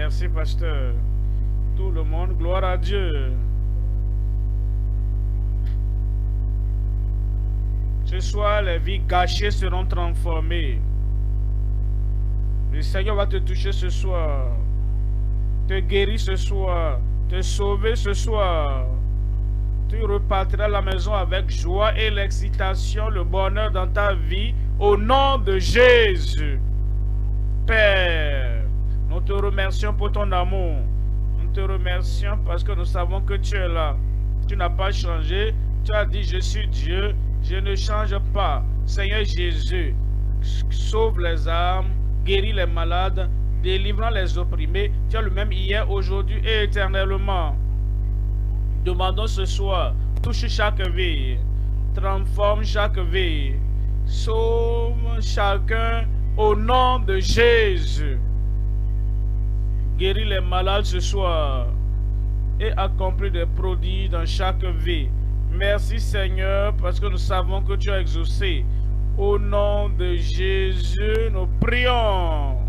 Merci, pasteur. Tout le monde, gloire à Dieu. Ce soir, les vies gâchées seront transformées. Le Seigneur va te toucher ce soir, te guérir ce soir, te sauver ce soir. Tu repartiras à la maison avec joie et l'excitation, le bonheur dans ta vie, au nom de Jésus. Père, nous te remercions pour ton amour. Nous te remercions parce que nous savons que tu es là. Tu n'as pas changé. Tu as dit, je suis Dieu, je ne change pas. Seigneur Jésus, sauve les âmes, guéris les malades, délivrant les opprimés. Tu es le même hier, aujourd'hui et éternellement. Demandons ce soir, touche chaque vie, transforme chaque vie, sauve chacun au nom de Jésus. Guéris les malades ce soir et accomplis des prodiges dans chaque vie. Merci Seigneur parce que nous savons que tu as exaucé. Au nom de Jésus, nous prions.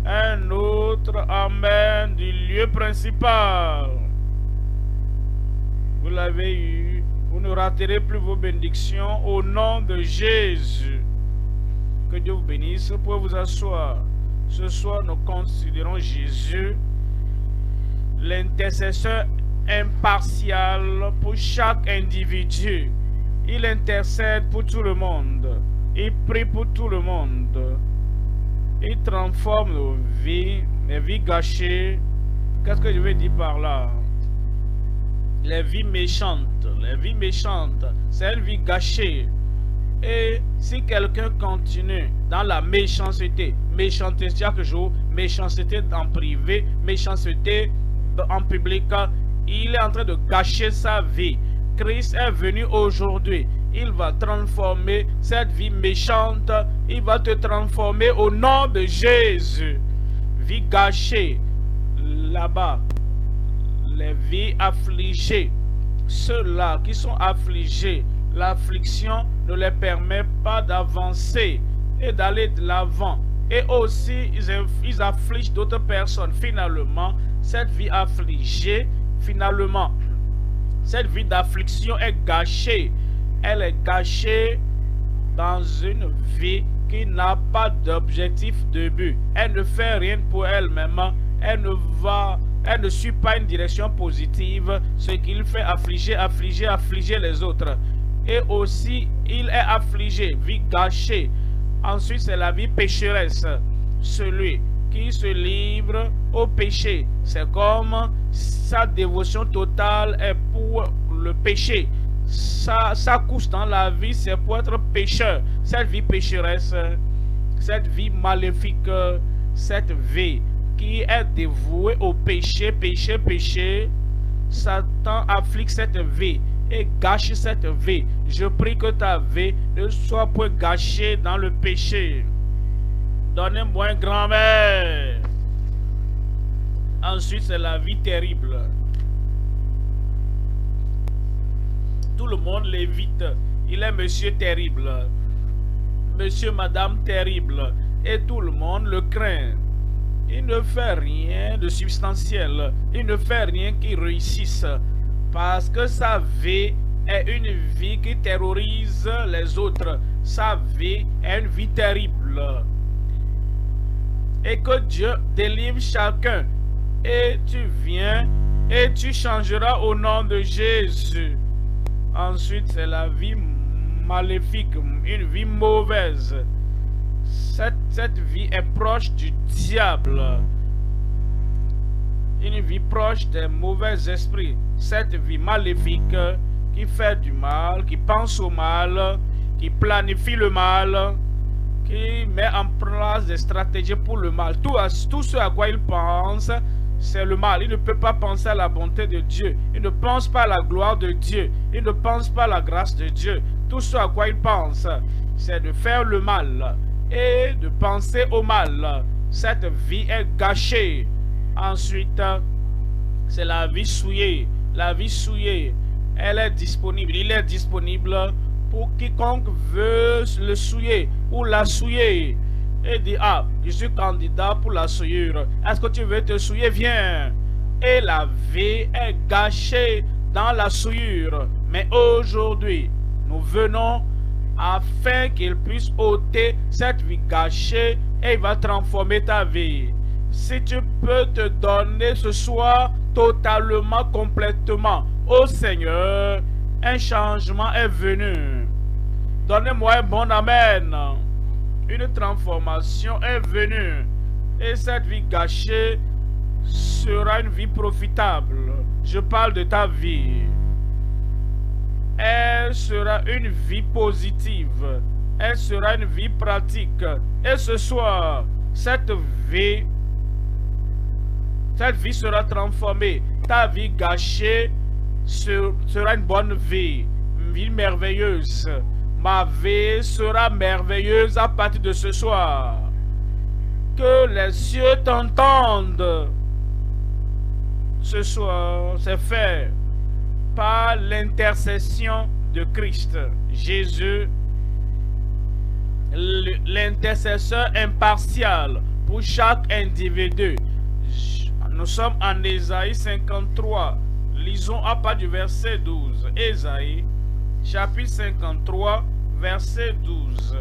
Un autre Amen du lieu principal. Vous l'avez eu. Vous ne raterez plus vos bénédictions au nom de Jésus. Que Dieu vous bénisse. Vous pouvez vous asseoir. Ce soir, nous considérons Jésus, l'intercesseur impartial pour chaque individu. Il intercède pour tout le monde. Il prie pour tout le monde. Il transforme nos vies, les vies gâchées. Qu'est-ce que je veux dire par là? Les vies méchantes. Les vies méchantes, c'est une vie gâchée. Et si quelqu'un continue dans la méchanceté, méchanceté chaque jour, méchanceté en privé, méchanceté en public, il est en train de gâcher sa vie. Christ est venu aujourd'hui. Il va transformer cette vie méchante. Il va te transformer au nom de Jésus. Vie gâchée, là-bas, les vies affligées. Ceux-là qui sont affligés, l'affliction ne les permet pas d'avancer et d'aller de l'avant. Et aussi, ils affligent d'autres personnes. Finalement, cette vie affligée, finalement, cette vie d'affliction est gâchée. Elle est gâchée dans une vie qui n'a pas d'objectif de but. Elle ne fait rien pour elle-même. Elle ne suit pas une direction positive. Ce qu'il fait, affliger les autres. Et aussi, il est affligé, vie gâchée. Ensuite, c'est la vie pécheresse. Celui qui se livre au péché, c'est comme sa dévotion totale est pour le péché. Sa course dans la vie, c'est pour être pécheur. Cette vie pécheresse, cette vie maléfique, cette vie qui est dévouée au péché, péché, Satan afflige cette vie et gâche cette vie. Je prie que ta vie ne soit pas gâchée dans le péché. Donnez-moi un grand-mère. Ensuite, c'est la vie terrible. Tout le monde l'évite. Il est monsieur terrible. Monsieur, madame terrible. Et tout le monde le craint. Il ne fait rien de substantiel. Il ne fait rien qui réussisse. Parce que sa vie est une vie qui terrorise les autres. Sa vie est une vie terrible. Et que Dieu délivre chacun. Et tu viens et tu changeras au nom de Jésus. Ensuite, c'est la vie maléfique, une vie mauvaise. Cette vie est proche du diable. Une vie proche des mauvais esprits. Cette vie maléfique qui fait du mal, qui pense au mal, qui planifie le mal, qui met en place des stratégies pour le mal. Tout ce à quoi il pense, c'est le mal. Il ne peut pas penser à la bonté de Dieu. Il ne pense pas à la gloire de Dieu. Il ne pense pas à la grâce de Dieu. Tout ce à quoi il pense, c'est de faire le mal et de penser au mal. Cette vie est gâchée. Ensuite, c'est la vie souillée. La vie souillée, elle est disponible. Il est disponible pour quiconque veut le souiller ou la souiller. et dit, ah, je suis candidat pour la souillure. Est-ce que tu veux te souiller? Viens. Et la vie est gâchée dans la souillure. Mais aujourd'hui, nous venons afin qu'il puisse ôter cette vie gâchée et il va transformer ta vie. Si tu peux te donner ce soir totalement, complètement au Seigneur, un changement est venu. Donnez-moi un bon amen. Une transformation est venue. Et cette vie gâchée sera une vie profitable. Je parle de ta vie. Elle sera une vie positive. Elle sera une vie pratique. Et ce soir, cette vie sera transformée. Ta vie gâchée sera une bonne vie. Une vie merveilleuse. Ma vie sera merveilleuse à partir de ce soir. Que les cieux t'entendent. Ce soir, c'est fait par l'intercession de Christ. Jésus, l'intercesseur impartial pour chaque individu. Nous sommes en Ésaïe 53. Lisons à partir du verset 12. Ésaïe, chapitre 53, verset 12.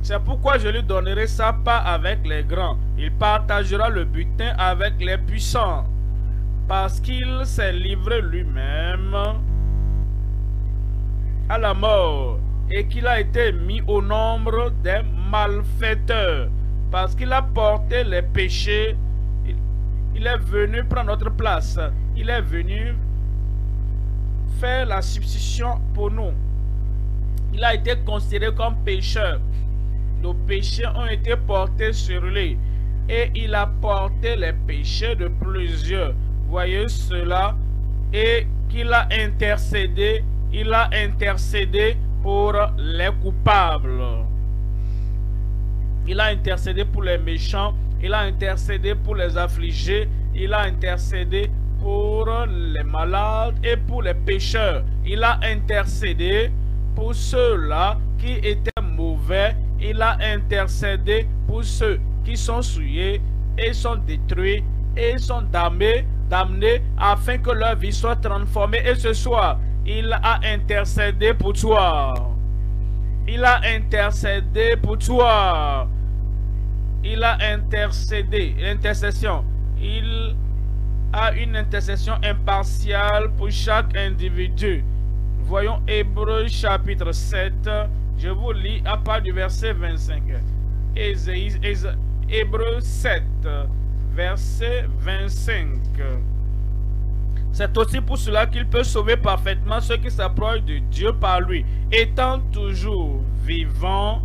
C'est pourquoi je lui donnerai sa part avec les grands. Il partagera le butin avec les puissants. Parce qu'il s'est livré lui-même à la mort et qu'il a été mis au nombre des malfaiteurs. Parce qu'il a porté les péchés. Il est venu prendre notre place. Il est venu faire la substitution pour nous. Il a été considéré comme pécheur. Nos péchés ont été portés sur lui. Et il a porté les péchés de plusieurs. Voyez cela. Et qu'il a intercédé. Il a intercédé pour les coupables. Il a intercédé pour les méchants. Il a intercédé pour les affligés. Il a intercédé pour les malades et pour les pécheurs. Il a intercédé pour ceux-là qui étaient mauvais. Il a intercédé pour ceux qui sont souillés et sont détruits et sont damnés afin que leur vie soit transformée. Et ce soir, il a intercédé pour toi. Il a intercédé pour toi. Il a intercédé, l'intercession. Il a une intercession impartiale pour chaque individu. Voyons Hébreux chapitre 7. Je vous lis à part du verset 25. Hébreux 7, verset 25. C'est aussi pour cela qu'il peut sauver parfaitement ceux qui s'approchent de Dieu par lui, étant toujours vivant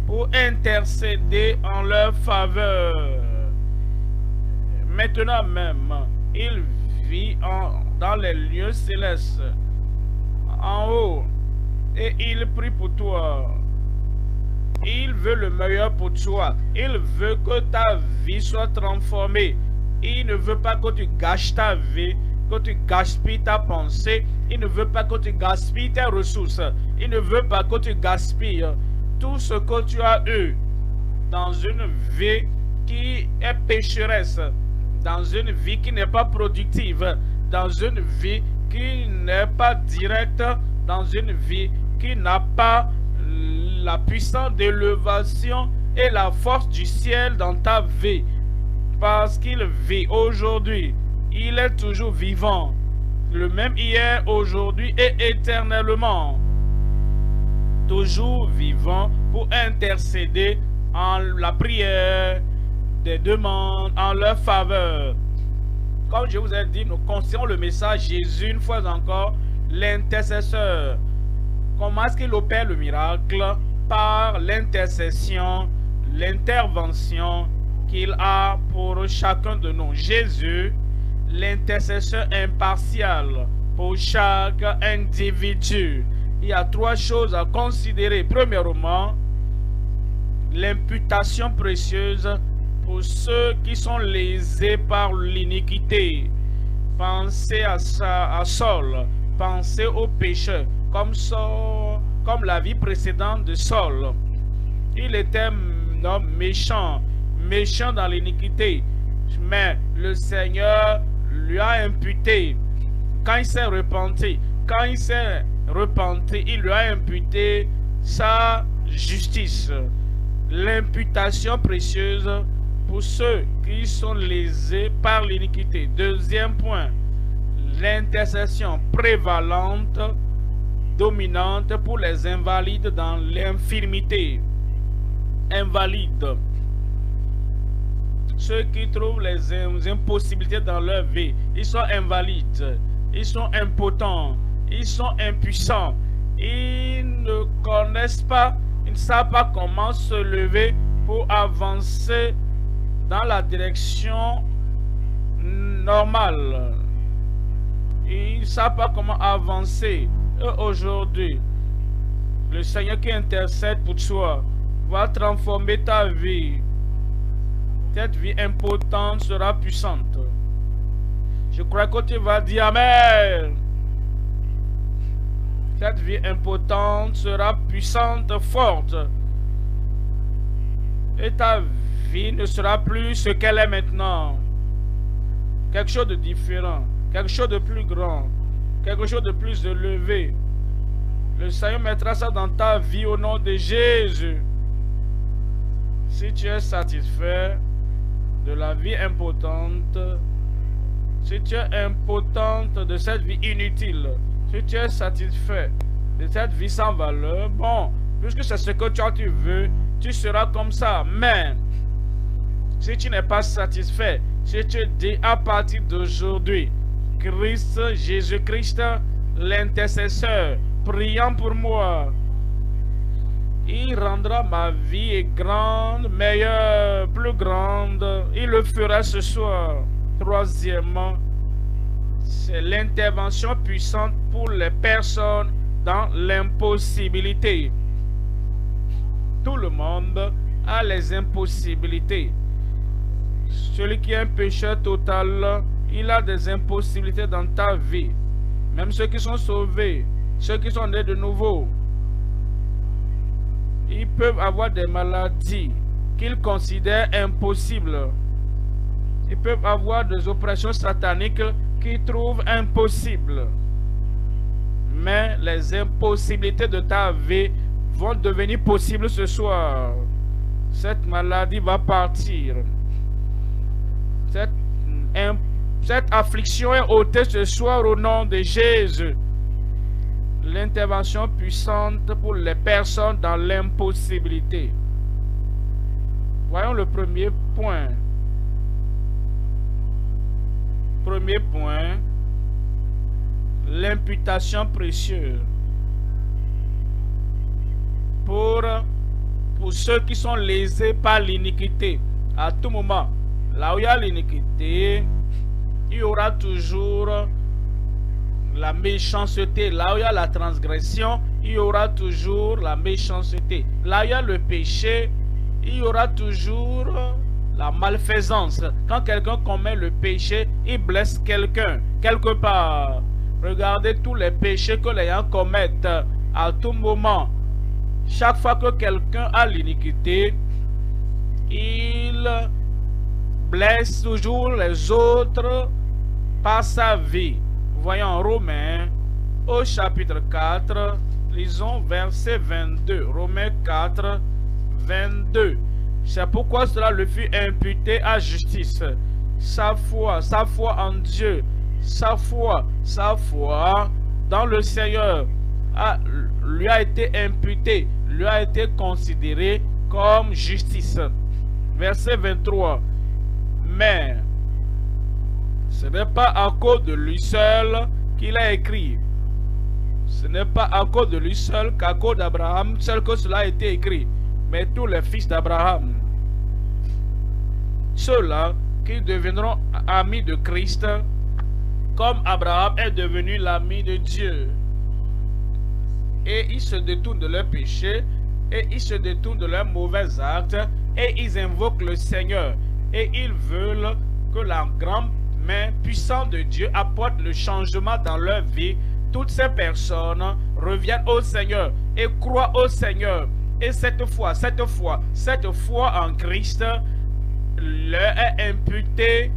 pour intercéder en leur faveur. Maintenant même, il vit dans les lieux célestes, en haut, et il prie pour toi. Il veut le meilleur pour toi. Il veut que ta vie soit transformée. Il ne veut pas que tu gâches ta vie, que tu gaspilles ta pensée. Il ne veut pas que tu gaspilles tes ressources. Il ne veut pas que tu gaspilles tout ce que tu as eu dans une vie qui est pécheresse, dans une vie qui n'est pas productive, dans une vie qui n'est pas directe, dans une vie qui n'a pas la puissance d'élévation et la force du ciel dans ta vie. Parce qu'il vit aujourd'hui, il est toujours vivant, le même hier, aujourd'hui et éternellement. Toujours vivant pour intercéder en la prière des demandes en leur faveur. Comme je vous ai dit, nous considérons le message Jésus une fois encore, l'intercesseur. Comment est-ce qu'il opère le miracle? Par l'intercession, l'intervention qu'il a pour chacun de nous. Jésus, l'intercesseur impartial pour chaque individu. Il y a trois choses à considérer. Premièrement, l'imputation précieuse pour ceux qui sont lésés par l'iniquité. Pensez à Saul, pensez aux pécheurs. comme la vie précédente de Saul. Il était un homme méchant, méchant dans l'iniquité, mais le Seigneur lui a imputé, quand il s'est repenti, il lui a imputé sa justice, l'imputation précieuse pour ceux qui sont lésés par l'iniquité. Deuxième point, l'intercession prévalente, dominante pour les invalides dans l'infirmité. Invalides, ceux qui trouvent les impossibilités dans leur vie, ils sont invalides, ils sont impotents, ils sont impuissants, ils ne connaissent pas, ils ne savent pas comment se lever pour avancer dans la direction normale. Ils ne savent pas comment avancer. Et aujourd'hui, le Seigneur qui intercède pour toi va transformer ta vie. Cette vie impotente sera puissante. Je crois que tu vas dire Amen. Cette vie impotente sera puissante, forte. Et ta vie ne sera plus ce qu'elle est maintenant. Quelque chose de différent, quelque chose de plus grand, quelque chose de plus élevé. Le Seigneur mettra ça dans ta vie au nom de Jésus. Si tu es satisfait de la vie impotente, si tu es impotente de cette vie inutile, si tu es satisfait de cette vie sans valeur, bon, puisque c'est ce que tu veux, tu seras comme ça. Mais si tu n'es pas satisfait, si tu dis à partir d'aujourd'hui, Christ, Jésus-Christ, l'intercesseur, priant pour moi, il rendra ma vie grande, meilleure, plus grande. Il le fera ce soir. Troisièmement, c'est l'intervention puissante pour les personnes dans l'impossibilité. Tout le monde a les impossibilités. Celui qui est un pécheur total, il a des impossibilités dans ta vie. Même ceux qui sont sauvés, ceux qui sont nés de nouveau, ils peuvent avoir des maladies qu'ils considèrent impossibles. Ils peuvent avoir des oppressions sataniques qu'ils trouvent impossibles. Mais les impossibilités de ta vie vont devenir possibles ce soir. Cette maladie va partir. Cette affliction est ôtée ce soir au nom de Jésus. L'intervention puissante pour les personnes dans l'impossibilité. Voyons le premier point. Premier point, l'imputation précieuse. Pour ceux qui sont lésés par l'iniquité, à tout moment, là où il y a l'iniquité, il y aura toujours la méchanceté. Là où il y a la transgression, il y aura toujours la méchanceté. Là où il y a le péché, il y aura toujours la malfaisance. Quand quelqu'un commet le péché, il blesse quelqu'un, quelque part. Regardez tous les péchés que les gens commettent à tout moment. Chaque fois que quelqu'un a l'iniquité, il blesse toujours les autres par sa vie. Voyons Romains au chapitre 4, lisons verset 22. Romains 4, 22. C'est pourquoi cela lui fut imputé à justice. Sa foi en Dieu, sa foi dans le Seigneur lui a été imputée, lui a été considérée comme justice. Verset 23. Mais ce n'est pas à cause de lui seul qu'il a écrit. Ce n'est pas à cause de lui seul qu'à cause d'Abraham seul que cela a été écrit, mais tous les fils d'Abraham. Ceux-là qui deviendront amis de Christ, comme Abraham est devenu l'ami de Dieu. Et ils se détournent de leurs péchés, et ils se détournent de leurs mauvais actes, et ils invoquent le Seigneur. Et ils veulent que la grande main puissante de Dieu apporte le changement dans leur vie toutes ces personnes reviennent au Seigneur et croient au Seigneur. Et cette foi en Christ leur est imputée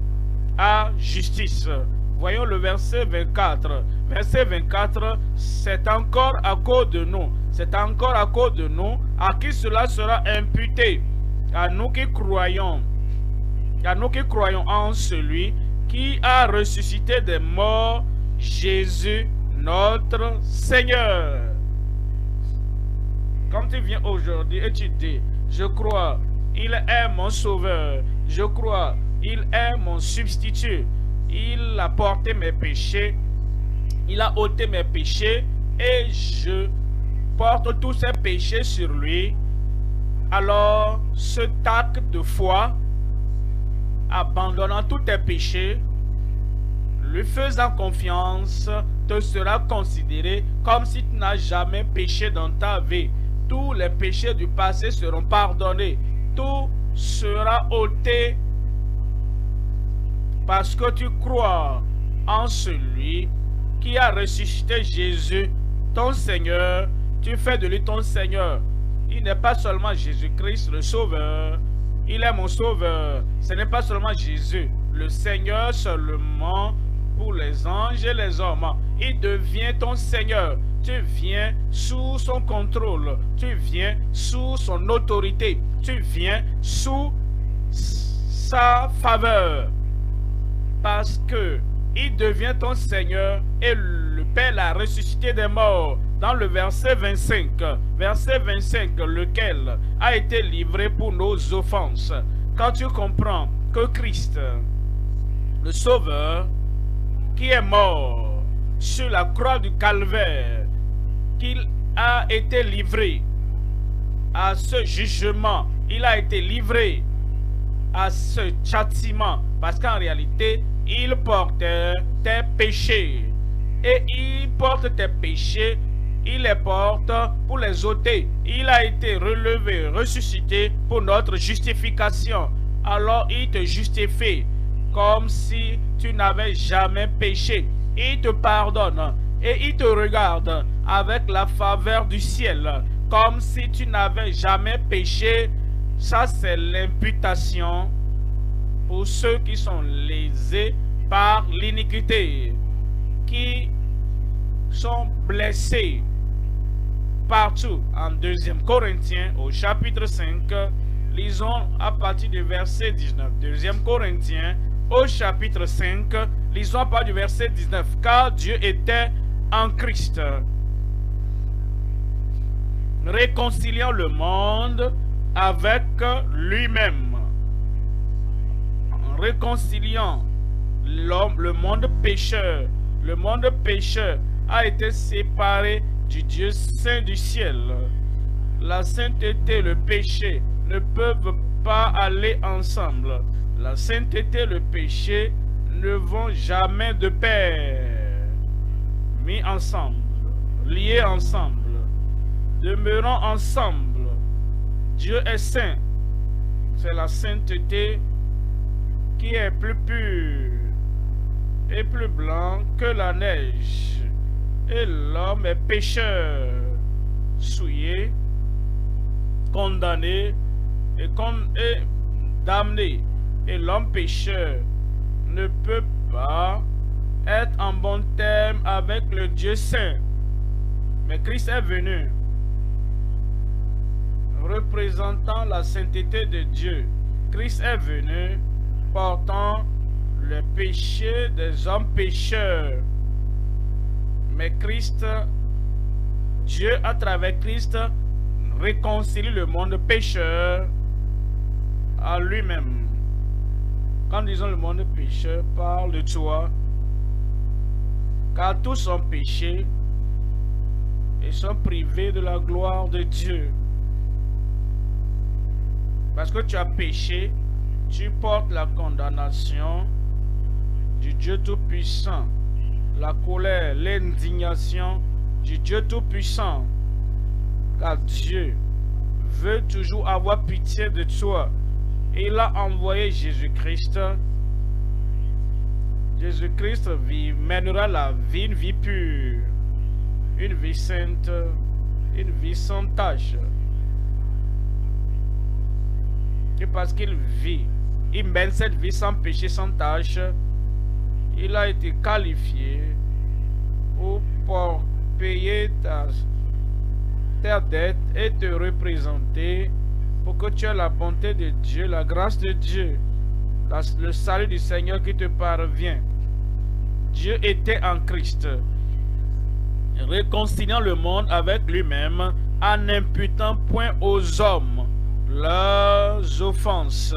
à justice. Voyons le verset 24. Verset 24, c'est encore à cause de nous. C'est encore à cause de nous à qui cela sera imputé. À nous qui croyons. À nous qui croyons en celui qui a ressuscité des morts, Jésus notre Seigneur. Quand tu viens aujourd'hui et tu dis, je crois, il est mon sauveur. Je crois, il est mon substitut. Il a porté mes péchés. Il a ôté mes péchés. Et je porte tous ces péchés sur lui. Alors, cet acte de foi, abandonnant tous tes péchés, lui faisant confiance, te sera considéré comme si tu n'as jamais péché dans ta vie. Tous les péchés du passé seront pardonnés. Tout sera ôté parce que tu crois en celui qui a ressuscité Jésus, ton Seigneur. Tu fais de lui ton Seigneur. Il n'est pas seulement Jésus-Christ le Sauveur. Il est mon Sauveur. Ce n'est pas seulement Jésus, le Seigneur seulement pour les anges et les hommes. Il devient ton Seigneur. Tu viens sous son contrôle. Tu viens sous son autorité. Tu viens sous sa faveur. Parce que il devient ton Seigneur et le Père l'a ressuscité des morts. Dans le verset 25, lequel a été livré pour nos offenses. Quand tu comprends que Christ, le Sauveur, qui est mort sur la croix du Calvaire, qu'il a été livré à ce jugement, il a été livré à ce châtiment, parce qu'en réalité, il portait tes péchés. Et il porte tes péchés, il les porte pour les ôter. Il a été relevé, ressuscité pour notre justification. Alors il te justifie comme si tu n'avais jamais péché. Il te pardonne et il te regarde avec la faveur du ciel, comme si tu n'avais jamais péché. Ça, c'est l'imputation pour ceux qui sont lésés par l'iniquité, qui sont blessés partout. En 2 Corinthiens, au chapitre 5, lisons à partir du verset 19. 2 Corinthiens, au chapitre 5, lisons à partir du verset 19. Car Dieu était en Christ, réconciliant le monde avec lui-même, réconciliant l'homme, le monde pécheur. Le monde pécheur a été séparé du Dieu saint du ciel. La sainteté et le péché ne peuvent pas aller ensemble. La sainteté et le péché ne vont jamais de pair. Mis ensemble, liés ensemble, demeurant ensemble. Dieu est saint. C'est la sainteté qui est plus pure et plus blanc que la neige. Et l'homme est pécheur, souillé, condamné et damné. Et l'homme pécheur ne peut pas être en bon terme avec le Dieu saint. Mais Christ est venu, représentant la sainteté de Dieu. Christ est venu portant le péché des hommes pécheurs. Mais Christ, Dieu à travers Christ, réconcilie le monde pécheur à lui-même. Quand nous disons le monde pécheur, parle de toi, car tous ont péché et sont privés de la gloire de Dieu. Parce que tu as péché, tu portes la condamnation du Dieu Tout-Puissant, la colère, l'indignation du Dieu Tout-Puissant. Car Dieu veut toujours avoir pitié de toi. Et il a envoyé Jésus-Christ. Jésus-Christ mènera la vie, une vie pure. une vie sainte, une vie sans tache. Et parce qu'il vit, il mène cette vie sans péché, sans tache, il a été qualifié pour payer ta dette et te représenter pour que tu aies la bonté de Dieu, la grâce de Dieu, le salut du Seigneur qui te parvient. Dieu était en Christ, réconciliant le monde avec lui-même en n'imputant point aux hommes leurs offenses.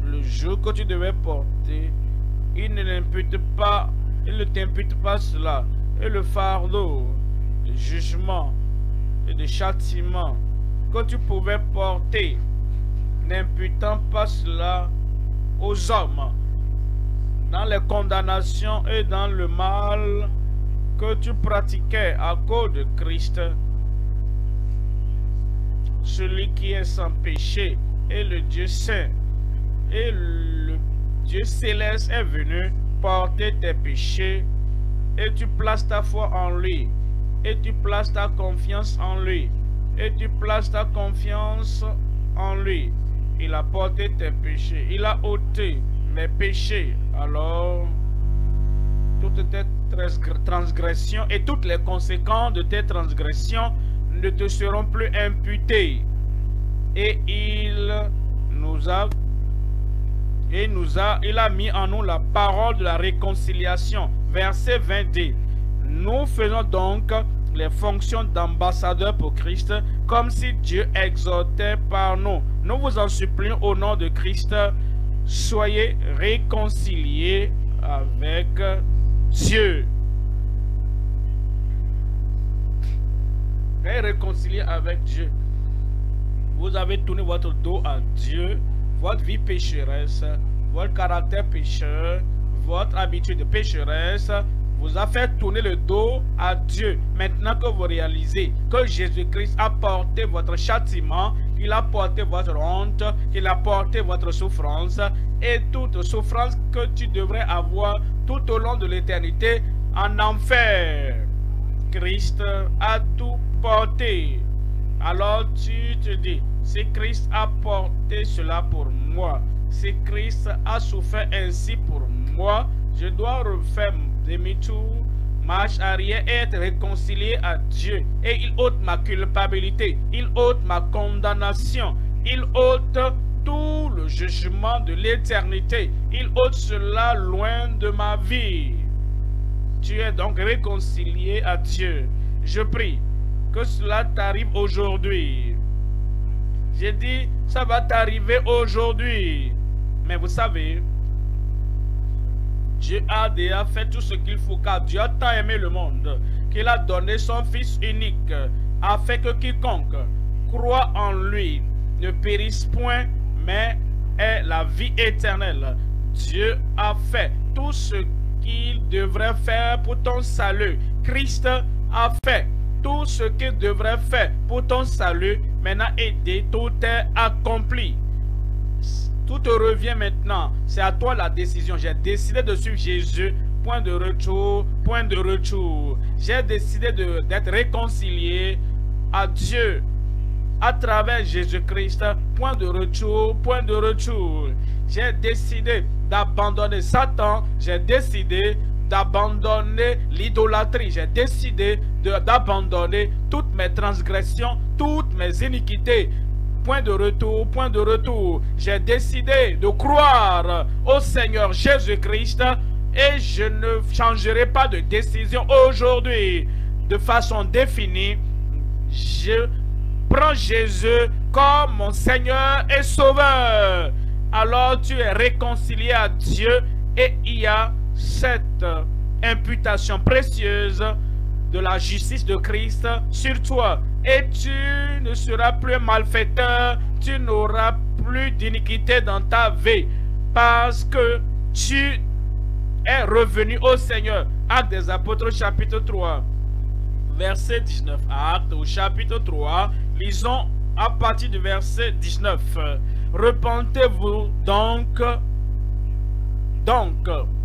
Le joug que tu devais porter, il ne t'impute pas cela. Et le fardeau de jugement et de châtiment que tu pouvais porter, n'imputant pas cela aux hommes, dans les condamnations et dans le mal que tu pratiquais à cause de Christ, celui qui est sans péché et le Dieu saint et le Dieu céleste est venu porter tes péchés, et tu places ta foi en lui, et tu places ta confiance en lui, et tu places ta confiance en lui. Il a porté tes péchés, il a ôté mes péchés. Alors toutes tes transgressions et toutes les conséquences de tes transgressions ne te seront plus imputées. Et il a mis en nous la parole de la réconciliation. Verset 22. Nous faisons donc les fonctions d'ambassadeurs pour Christ, comme si Dieu exhortait par nous. Nous vous en supplions au nom de Christ, soyez réconciliés avec Dieu. Soyez réconciliés avec Dieu. Vous avez tourné votre dos à Dieu, votre vie pécheresse, votre caractère pécheur, votre habitude de pécheresse vous a fait tourner le dos à Dieu. Maintenant que vous réalisez que Jésus-Christ a porté votre châtiment, qu'il a porté votre honte, qu'il a porté votre souffrance et toute souffrance que tu devrais avoir tout au long de l'éternité en enfer. Christ a tout porté. Alors tu te dis, si Christ a porté cela pour moi, si Christ a souffert ainsi pour moi, je dois refaire demi-tour, marche arrière et être réconcilié à Dieu. Et il ôte ma culpabilité, il ôte ma condamnation, il ôte tout le jugement de l'éternité, il ôte cela loin de ma vie. Tu es donc réconcilié à Dieu. Je prie que cela t'arrive aujourd'hui. J'ai dit, ça va t'arriver aujourd'hui. Mais vous savez, Dieu a déjà fait tout ce qu'il faut, car Dieu a tant aimé le monde qu'il a donné son Fils unique, afin que quiconque croit en lui ne périsse point, mais ait la vie éternelle. Dieu a fait tout ce qu'il devrait faire pour ton salut. Christ a fait tout ce qu'il devrait faire pour ton salut. Maintenant, aidé, tout est accompli. Tout te revient maintenant. C'est à toi la décision. J'ai décidé de suivre Jésus. Point de retour, point de retour. J'ai décidé d'être réconcilié à Dieu à travers Jésus-Christ. Point de retour, point de retour. J'ai décidé d'abandonner Satan. J'ai décidé d'abandonner l'idolâtrie. J'ai décidé d'abandonner toutes mes transgressions, toutes mes iniquités. Point de retour, point de retour. J'ai décidé de croire au Seigneur Jésus-Christ et je ne changerai pas de décision aujourd'hui. De façon définie, je prends Jésus comme mon Seigneur et Sauveur. Alors tu es réconcilié à Dieu et il y a cette imputation précieuse de la justice de Christ sur toi. Et tu ne seras plus malfaiteur, tu n'auras plus d'iniquité dans ta vie, parce que tu es revenu au Seigneur. Actes des Apôtres chapitre 3, verset 19. Actes au chapitre 3, lisons à partir du verset 19. Repentez-vous donc,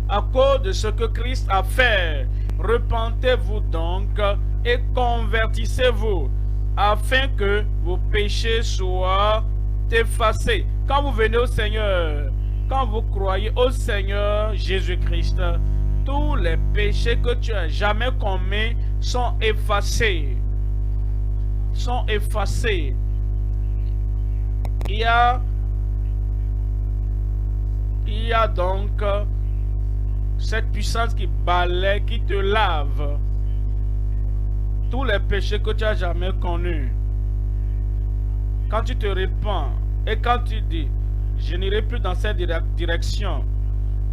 à cause de ce que Christ a fait, Repentez-vous donc et convertissez-vous, afin que vos péchés soient effacés. Quand vous venez au Seigneur, quand vous croyez au Seigneur Jésus-Christ, tous les péchés que tu as jamais commis sont effacés. Sont effacés. Il y a donc cette puissance qui balaie, qui te lave tous les péchés que tu as jamais connus. Quand tu te répands et quand tu dis, je n'irai plus dans cette direction,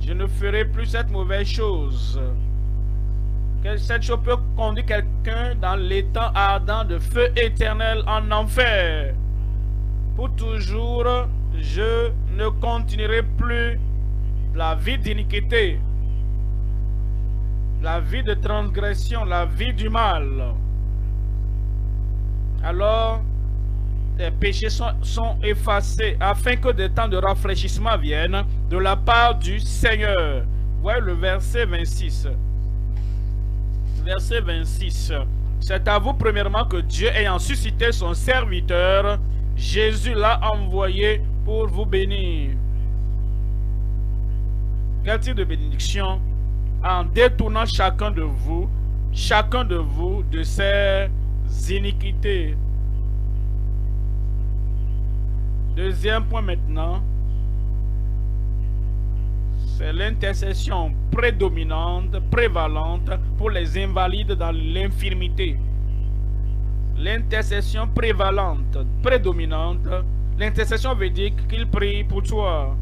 je ne ferai plus cette mauvaise chose. Cette chose peut conduire quelqu'un dans l'étang ardent de feu éternel en enfer. Pour toujours, je ne continuerai plus la vie d'iniquité, la vie de transgression, la vie du mal. Alors, les péchés sont effacés afin que des temps de rafraîchissement viennent de la part du Seigneur. Voyez le verset 26. Verset 26. C'est à vous premièrement que Dieu, ayant suscité son serviteur, Jésus l'a envoyé pour vous bénir. Quel type de bénédiction? En détournant chacun de vous de ses iniquités. Deuxième point maintenant, c'est l'intercession prédominante, prévalente pour les invalides dans l'infirmité. L'intercession prévalente, prédominante, l'intercession veut dire qu'il prie pour toi.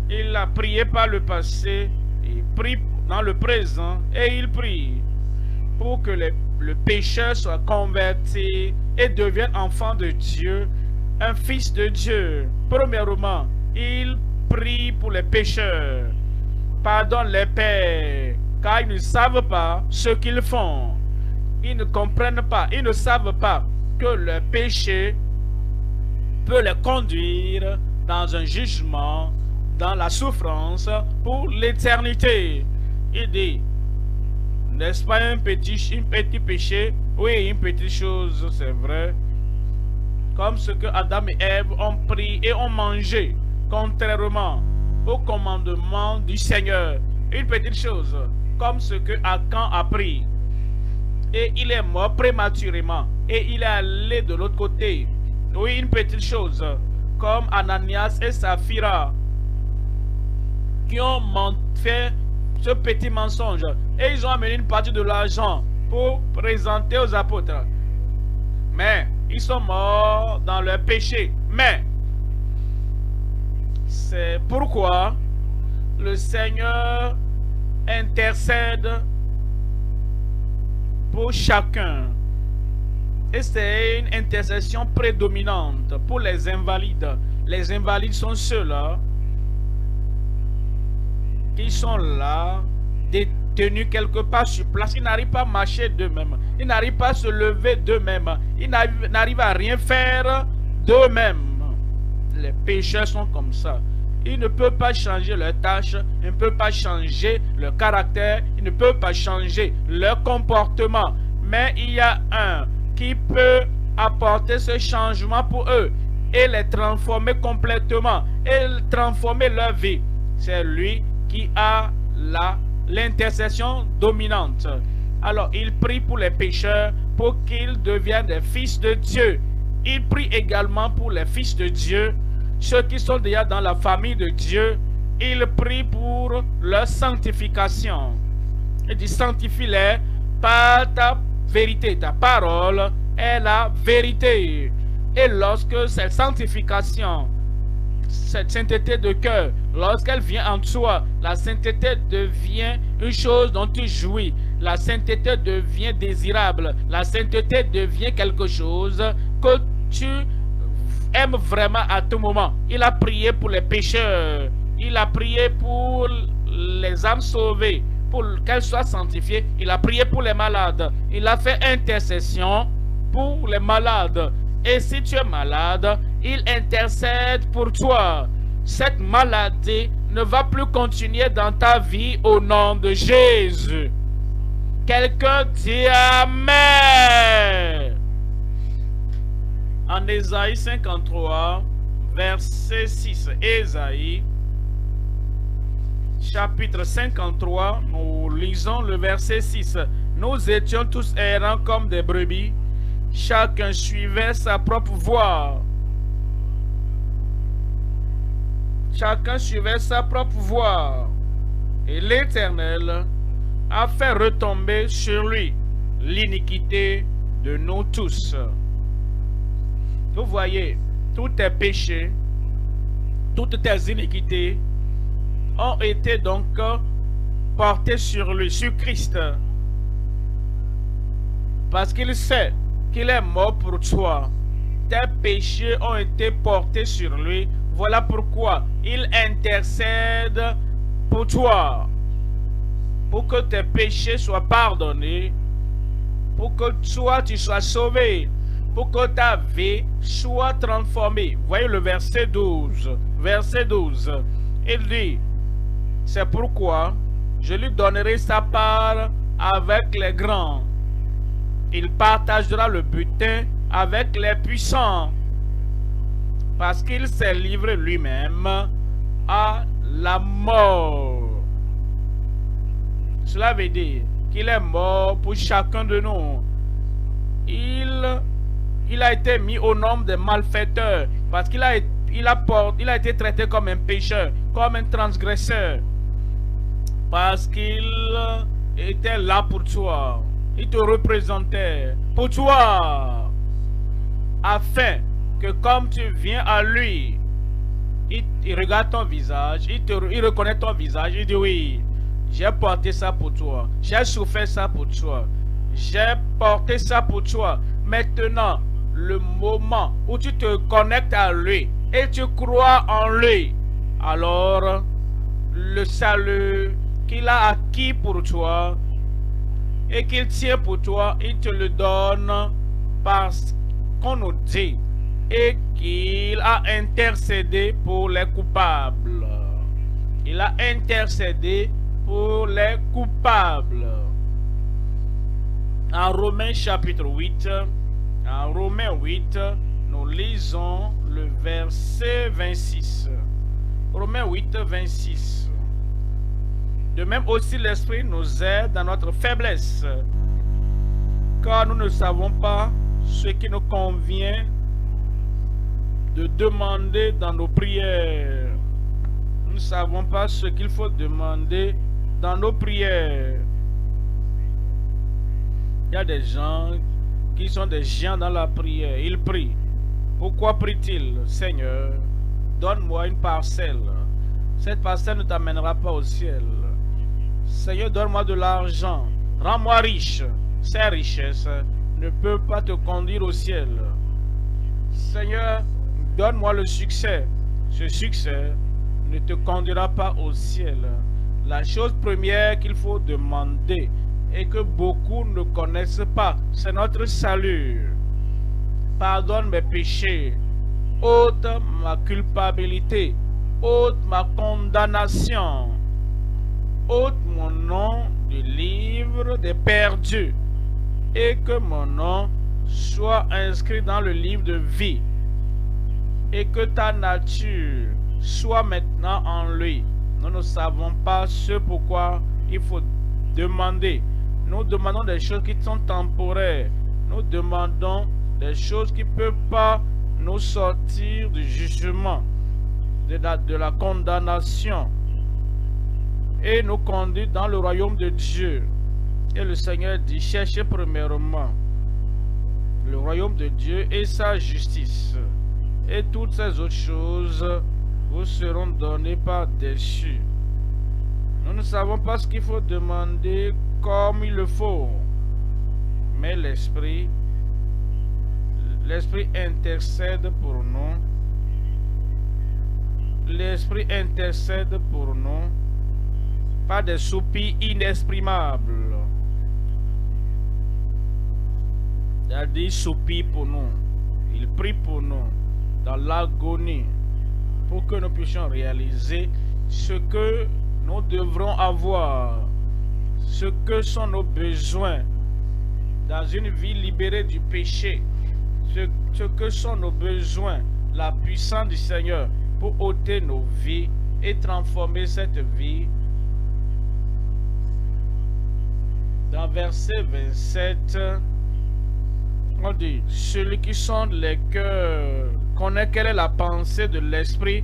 Il a prié par le passé, il prie dans le présent et il prie pour que le pécheur soit converti et devienne enfant de Dieu, un fils de Dieu. Premièrement, il prie pour les pécheurs. Pardonne les pères, car ils ne savent pas ce qu'ils font. Ils ne comprennent pas, ils ne savent pas que le péché peut les conduire dans un jugement, dans la souffrance pour l'éternité. Il dit, n'est-ce pas un petit péché? Oui, une petite chose, c'est vrai. Comme ce que Adam et Ève ont pris et ont mangé, contrairement au commandement du Seigneur. Une petite chose, comme ce que Achan a pris. Et il est mort prématurément. Et il est allé de l'autre côté. Oui, une petite chose, comme Ananias et Saphira, qui ont fait ce petit mensonge. Et ils ont amené une partie de l'argent pour présenter aux apôtres. Mais ils sont morts dans leur péché. Mais c'est pourquoi le Seigneur intercède pour chacun. Et c'est une intercession prédominante pour les invalides. Les invalides sont ceux-là qui sont là, détenus quelque part sur place. Ils n'arrivent pas à marcher d'eux-mêmes. Ils n'arrivent pas à se lever d'eux-mêmes. Ils n'arrivent à rien faire d'eux-mêmes. Les pécheurs sont comme ça. Ils ne peuvent pas changer leurs tâches. Ils ne peuvent pas changer leur caractère. Ils ne peuvent pas changer leur comportement. Mais il y a un qui peut apporter ce changement pour eux et les transformer complètement et transformer leur vie. C'est lui qui a l'intercession dominante. Alors, il prie pour les pécheurs pour qu'ils deviennent des fils de Dieu. Il prie également pour les fils de Dieu, ceux qui sont déjà dans la famille de Dieu. Il prie pour leur sanctification. Il dit, sanctifie-les par ta vérité. Ta parole est la vérité. Et lorsque cette sanctification, cette sainteté de cœur, lorsqu'elle vient en toi, la sainteté devient une chose dont tu jouis. La sainteté devient désirable. La sainteté devient quelque chose que tu aimes vraiment à tout moment. Il a prié pour les pécheurs. Il a prié pour les âmes sauvées, pour qu'elles soient sanctifiées. Il a prié pour les malades. Il a fait intercession pour les malades. Et si tu es malade, il intercède pour toi. Cette maladie ne va plus continuer dans ta vie au nom de Jésus. Quelqu'un dit Amen. En Ésaïe 53, verset 6. Ésaïe, chapitre 53, nous lisons le verset 6. Nous étions tous errants comme des brebis, chacun suivait sa propre voie. Chacun suivait sa propre voie. Et l'Éternel a fait retomber sur lui l'iniquité de nous tous. Vous voyez, tous tes péchés, toutes tes iniquités ont été donc portés sur lui, sur Christ. Parce qu'il sait qu'il est mort pour toi. Tes péchés ont été portés sur lui. Voilà pourquoi il intercède pour toi. Pour que tes péchés soient pardonnés. Pour que toi tu sois sauvé. Pour que ta vie soit transformée. Voyez le verset 12. Verset 12. Il dit, c'est pourquoi je lui donnerai sa part avec les grands. Il partagera le butin avec les puissants. Parce qu'il s'est livré lui-même à la mort. Cela veut dire qu'il est mort pour chacun de nous. Il a été mis au nombre des malfaiteurs parce qu'il a été traité comme un pécheur, comme un transgresseur. Parce qu'il était là pour toi. Il te représentait pour toi. Afin que comme tu viens à lui, il regarde ton visage, il reconnaît ton visage, il dit oui, j'ai porté ça pour toi, j'ai souffert ça pour toi, j'ai porté ça pour toi. Maintenant, le moment où tu te connectes à lui et tu crois en lui, alors le salut qu'il a acquis pour toi et qu'il tient pour toi, il te le donne parce qu'on nous dit et qu'il a intercédé pour les coupables. Il a intercédé pour les coupables. En Romains chapitre 8, en Romains 8, nous lisons le verset 26. Romains 8, 26. De même aussi l'Esprit nous aide dans notre faiblesse, car nous ne savons pas ce qui nous convient de demander dans nos prières. Nous ne savons pas ce qu'il faut demander dans nos prières. Il y a des gens qui sont des géants dans la prière. Ils prient. Pourquoi prient-ils? Seigneur, donne-moi une parcelle. Cette parcelle ne t'amènera pas au ciel. Seigneur, donne-moi de l'argent. Rends-moi riche. Ces richesses ne peuvent pas te conduire au ciel. Seigneur, donne-moi le succès. Ce succès ne te conduira pas au ciel. La chose première qu'il faut demander et que beaucoup ne connaissent pas, c'est notre salut. Pardonne mes péchés. Ôte ma culpabilité. Ôte ma condamnation. Ôte mon nom du livre des perdus. Et que mon nom soit inscrit dans le livre de vie. Et que ta nature soit maintenant en lui. Nous ne savons pas ce pourquoi il faut demander. Nous demandons des choses qui sont temporaires. Nous demandons des choses qui ne peuvent pas nous sortir du jugement, de la condamnation et nous conduire dans le royaume de Dieu. Et le Seigneur dit, cherchez premièrement le royaume de Dieu et sa justice. Et toutes ces autres choses vous seront données par-dessus. Nous ne savons pas ce qu'il faut demander comme il le faut. Mais l'Esprit intercède pour nous. L'Esprit intercède pour nous par des soupirs inexprimables. Il dit soupir pour nous. Il prie pour nous dans l'agonie pour que nous puissions réaliser ce que nous devrons avoir. ce que sont nos besoins dans une vie libérée du péché, ce que sont nos besoins, la puissance du Seigneur pour ôter nos vies et transformer cette vie. Dans verset 27, on dit, celui qui sonde les cœurs connaît quelle est la pensée de l'Esprit,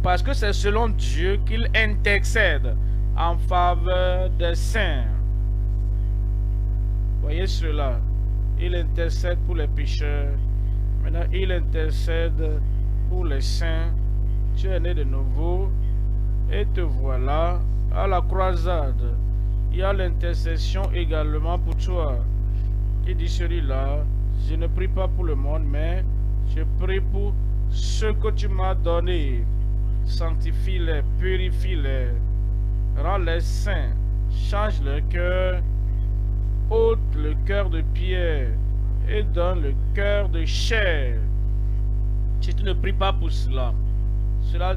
parce que c'est selon Dieu qu'il intercède en faveur des saints. Voyez cela, il intercède pour les pécheurs, maintenant il intercède pour les saints. Tu es né de nouveau et te voilà à la croisade. Il y a l'intercession également pour toi, qui dit celui-là, je ne prie pas pour le monde, mais je prie pour ceux que tu m'as donnés. Sanctifie-les, purifie-les, rends-les saints, change leur cœur, ôte le cœur de pierre et donne le cœur de chair. Si tu ne pries pas pour cela, cela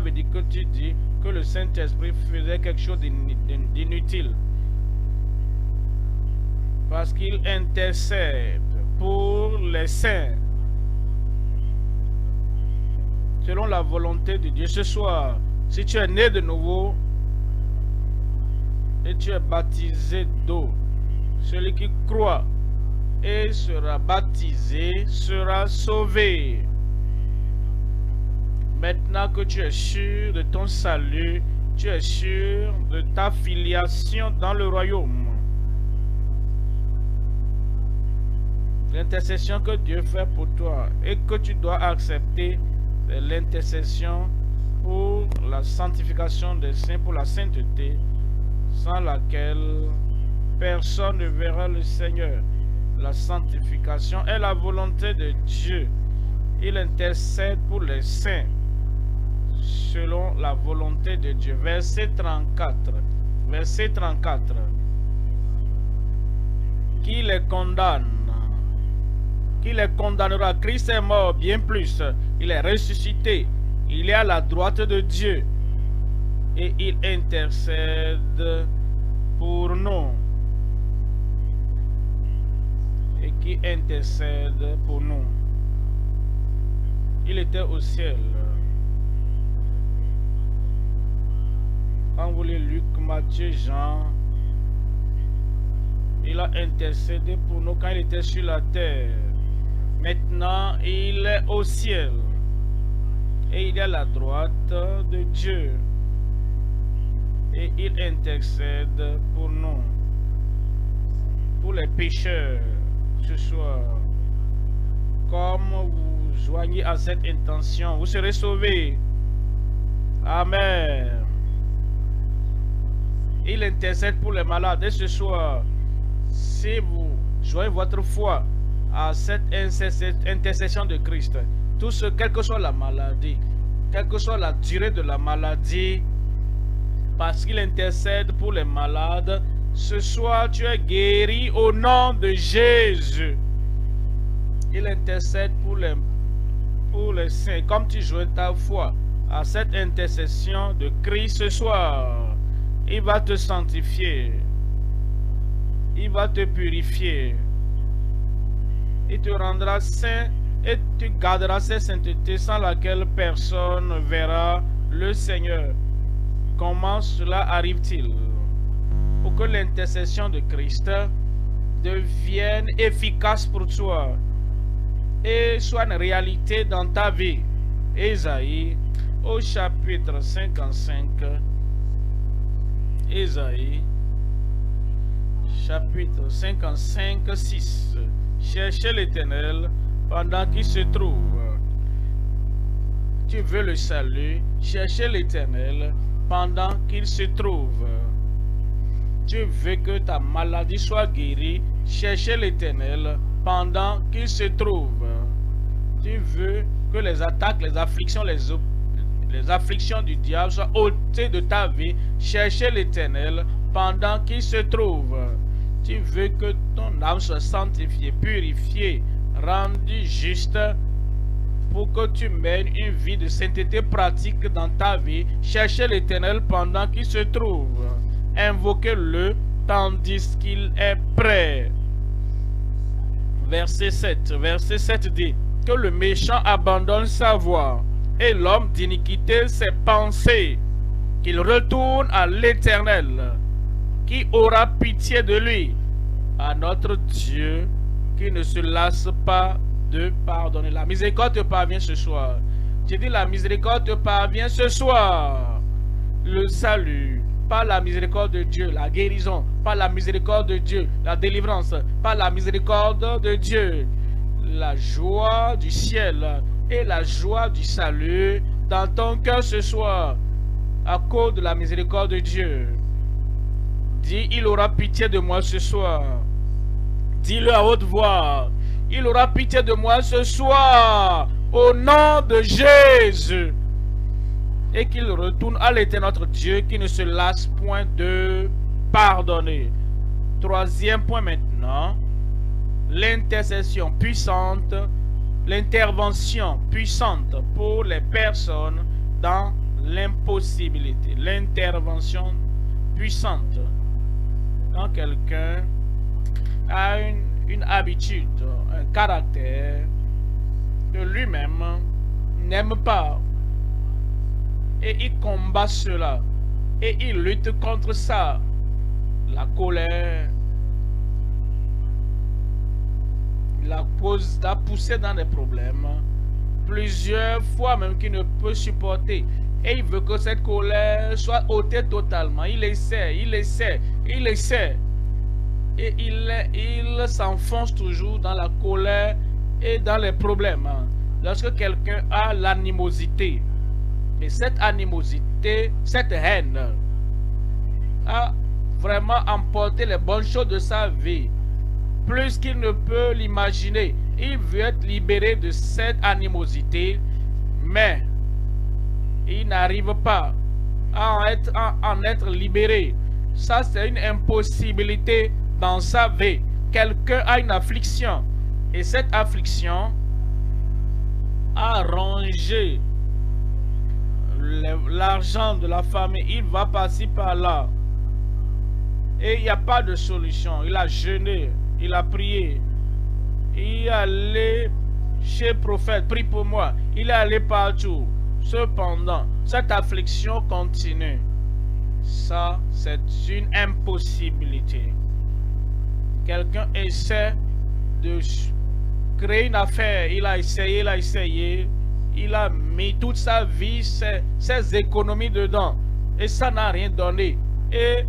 veut dire que tu dis que le Saint-Esprit faisait quelque chose d'inutile. Parce qu'il intercède pour les saints. Selon la volonté de Dieu. Ce soir, si tu es né de nouveau et tu es baptisé d'eau, celui qui croit et sera baptisé sera sauvé. Maintenant que tu es sûr de ton salut, tu es sûr de ta filiation dans le royaume. L'intercession que Dieu fait pour toi et que tu dois accepter, c'est l'intercession pour la sanctification des saints, pour la sainteté, sans laquelle personne ne verra le Seigneur. La sanctification est la volonté de Dieu. Il intercède pour les saints selon la volonté de Dieu. Verset 34. Verset 34. Qui les condamne? Qui les condamnera? Christ est mort, bien plus. Il est ressuscité. Il est à la droite de Dieu. Et il intercède pour nous. Et qui intercède pour nous. Il était au ciel. Quand vous lisez Luc, Matthieu, Jean, il a intercédé pour nous quand il était sur la terre. Maintenant, il est au ciel. Et il est à la droite de Dieu. Et il intercède pour nous. Pour les pécheurs, ce soir. Comme vous joignez à cette intention, vous serez sauvés. Amen. Il intercède pour les malades. Et ce soir, si vous joignez votre foi à cette intercession de Christ, tout ce, quelle que soit la maladie, quelle que soit la durée de la maladie, parce qu'il intercède pour les malades, ce soir tu es guéri au nom de Jésus. Il intercède pour les saints. Comme tu joins ta foi à cette intercession de Christ ce soir, il va te sanctifier. Il va te purifier. Il te rendra saint et tu garderas cette sainteté sans laquelle personne ne verra le Seigneur. Comment cela arrive-t-il? Pour que l'intercession de Christ devienne efficace pour toi et soit une réalité dans ta vie. Ésaïe au chapitre 55. Ésaïe chapitre 55, 6. Cherchez l'Éternel pendant qu'il se trouve. Tu veux le salut, cherchez l'Éternel pendant qu'il se trouve. Tu veux que ta maladie soit guérie, cherchez l'Éternel pendant qu'il se trouve. Tu veux que les attaques, les afflictions, les afflictions du diable soient ôtées de ta vie, cherchez l'Éternel pendant qu'il se trouve. Tu veux que ton âme soit sanctifiée, purifiée, rendue juste, pour que tu mènes une vie de sainteté pratique dans ta vie, cherchez l'Éternel pendant qu'il se trouve. Invoquez-le tandis qu'il est prêt. Verset 7 dit que le méchant abandonne sa voie et l'homme d'iniquité ses pensées, qu'il retourne à l'Éternel, qui aura pitié de lui, à notre Dieu qui ne se lasse pas de pardonner. La miséricorde te parvient ce soir. J'ai dit la miséricorde te parvient ce soir. Le salut, par la miséricorde de Dieu, la guérison, par la miséricorde de Dieu, la délivrance, par la miséricorde de Dieu, la joie du ciel et la joie du salut dans ton cœur ce soir, à cause de la miséricorde de Dieu. Dis, il aura pitié de moi ce soir. Dis-le à haute voix. Il aura pitié de moi ce soir, au nom de Jésus. Et qu'il retourne à l'Éternel notre Dieu, qui ne se lasse point de pardonner. Troisième point maintenant, l'intercession puissante, l'intervention puissante pour les personnes dans l'impossibilité. L'intervention puissante. Quand quelqu'un a une habitude, un caractère que lui-même n'aime pas, et il combat cela, et il lutte contre ça, la colère, l'a poussé dans des problèmes, plusieurs fois même qu'il ne peut supporter, et il veut que cette colère soit ôtée totalement. Il essaie, et il s'enfonce toujours dans la colère et dans les problèmes. Lorsque quelqu'un a l'animosité, et cette animosité, cette haine, a vraiment emporté les bonnes choses de sa vie, plus qu'il ne peut l'imaginer. Il veut être libéré de cette animosité, mais il n'arrive pas à en être libéré. Ça, c'est une impossibilité dans sa vie. Quelqu'un a une affliction, et cette affliction a rongé l'argent de la famille. Il va passer par là et il n'y a pas de solution. Il a jeûné, il a prié, il est allé chez le prophète, prie pour moi, il est allé partout. Cependant, cette affliction continue. Ça, c'est une impossibilité. Quelqu'un essaie de créer une affaire, il a essayé, il a mis toute sa vie, ses économies dedans, et ça n'a rien donné. Et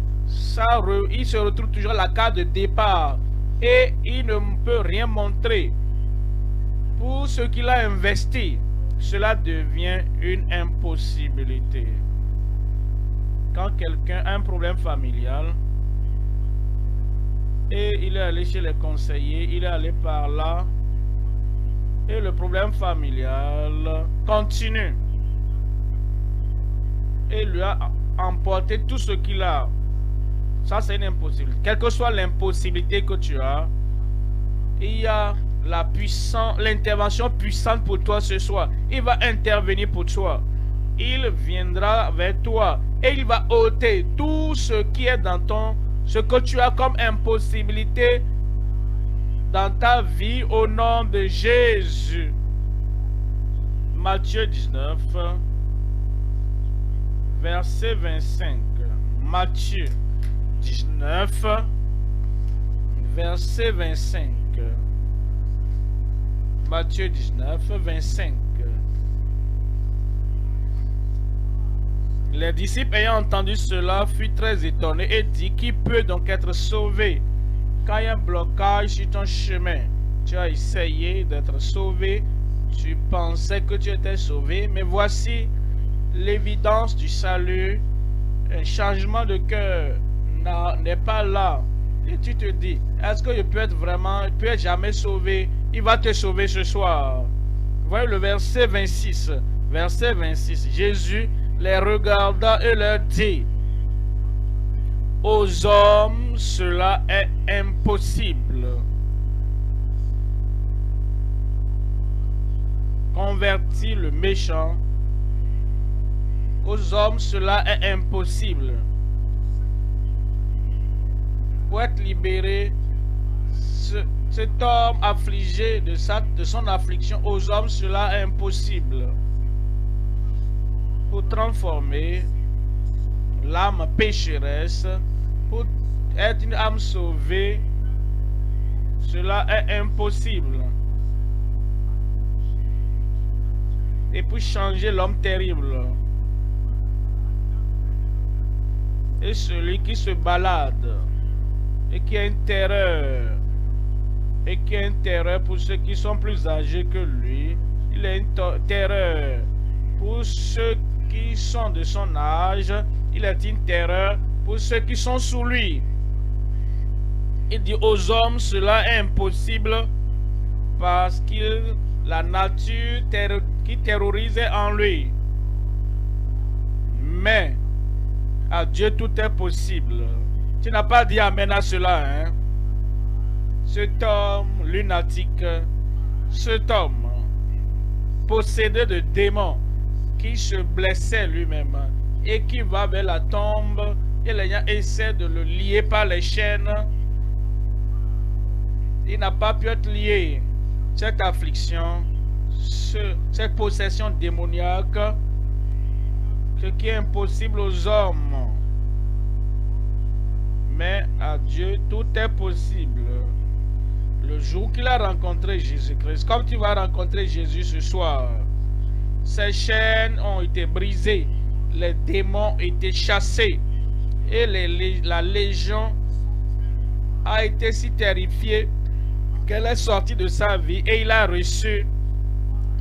il se retrouve toujours à la case de départ, et il ne peut rien montrer. Pour ce qu'il a investi, cela devient une impossibilité. Quand quelqu'un a un problème familial, et il est allé chez les conseillers, il est allé par là, et le problème familial continue, et lui a emporté tout ce qu'il a. Ça, c'est une impossibilité. Quelle que soit l'impossibilité que tu as, il y a l'intervention puissante pour toi ce soir. Il va intervenir pour toi. Il viendra vers toi et il va ôter tout ce qui est dans ce que tu as comme impossibilité dans ta vie, au nom de Jésus. Matthieu 19, verset 25. Matthieu 19, verset 25. Matthieu 19, 25. Les disciples ayant entendu cela furent très étonnés et dit: qui peut donc être sauvé? Quand il y a un blocage sur ton chemin, tu as essayé d'être sauvé, tu pensais que tu étais sauvé, mais voici l'évidence du salut, un changement de cœur n'est pas là. Et tu te dis: est-ce que je peux être jamais sauvé? Il va te sauver ce soir. Voyez le verset 26. Verset 26. Jésus les regarda et leur dit: aux hommes, cela est impossible. Convertis le méchant. Aux hommes, cela est impossible. pour être libéré. Cet homme affligé de son affliction, aux hommes cela est impossible. Pour transformer l'âme pécheresse, pour être une âme sauvée, cela est impossible. Et pour changer l'homme terrible, et celui qui se balade et qui a une terreur, et qui a une terreur pour ceux qui sont plus âgés que lui, il a une terreur pour ceux qui sont de son âge, il a une terreur pour ceux qui sont sous lui. Il dit aux hommes cela est impossible parce qu'il la nature qui terrorisait en lui. Mais à Dieu tout est possible. Tu n'as pas dit amen à cela, hein? Cet homme lunatique, cet homme possédé de démons qui se blessait lui-même et qui va vers la tombe et les gens essaient de le lier par les chaînes. Il n'a pas pu être lié. Cette affliction, cette possession démoniaque, ce qui est impossible aux hommes. Mais à Dieu, tout est possible. Le jour qu'il a rencontré Jésus-Christ, comme tu vas rencontrer Jésus ce soir, ces chaînes ont été brisées, les démons ont été chassés et la légion a été si terrifiée qu'elle est sortie de sa vie et il a reçu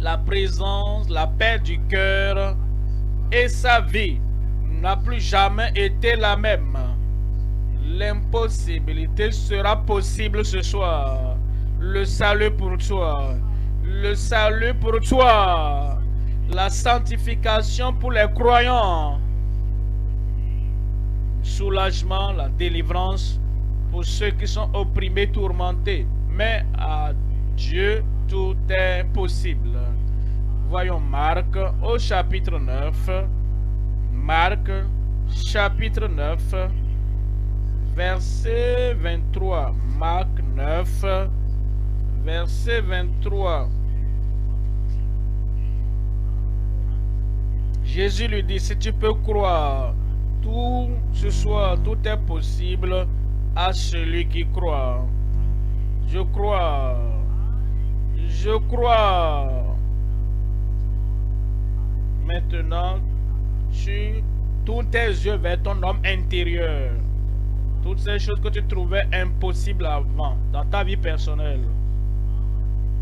la présence, la paix du cœur et sa vie n'a plus jamais été la même. L'impossibilité sera possible ce soir. Le salut pour toi. Le salut pour toi. La sanctification pour les croyants. Soulagement, la délivrance pour ceux qui sont opprimés, tourmentés. Mais à Dieu, tout est possible. Voyons Marc au chapitre 9. Marc, chapitre 9. Verset 23, Marc 9, verset 23. Jésus lui dit, si tu peux croire, tout ce soir, tout est possible à celui qui croit. Je crois. Je crois. Maintenant, tu tournes tes yeux vers ton homme intérieur. Toutes ces choses que tu trouvais impossibles avant, dans ta vie personnelle.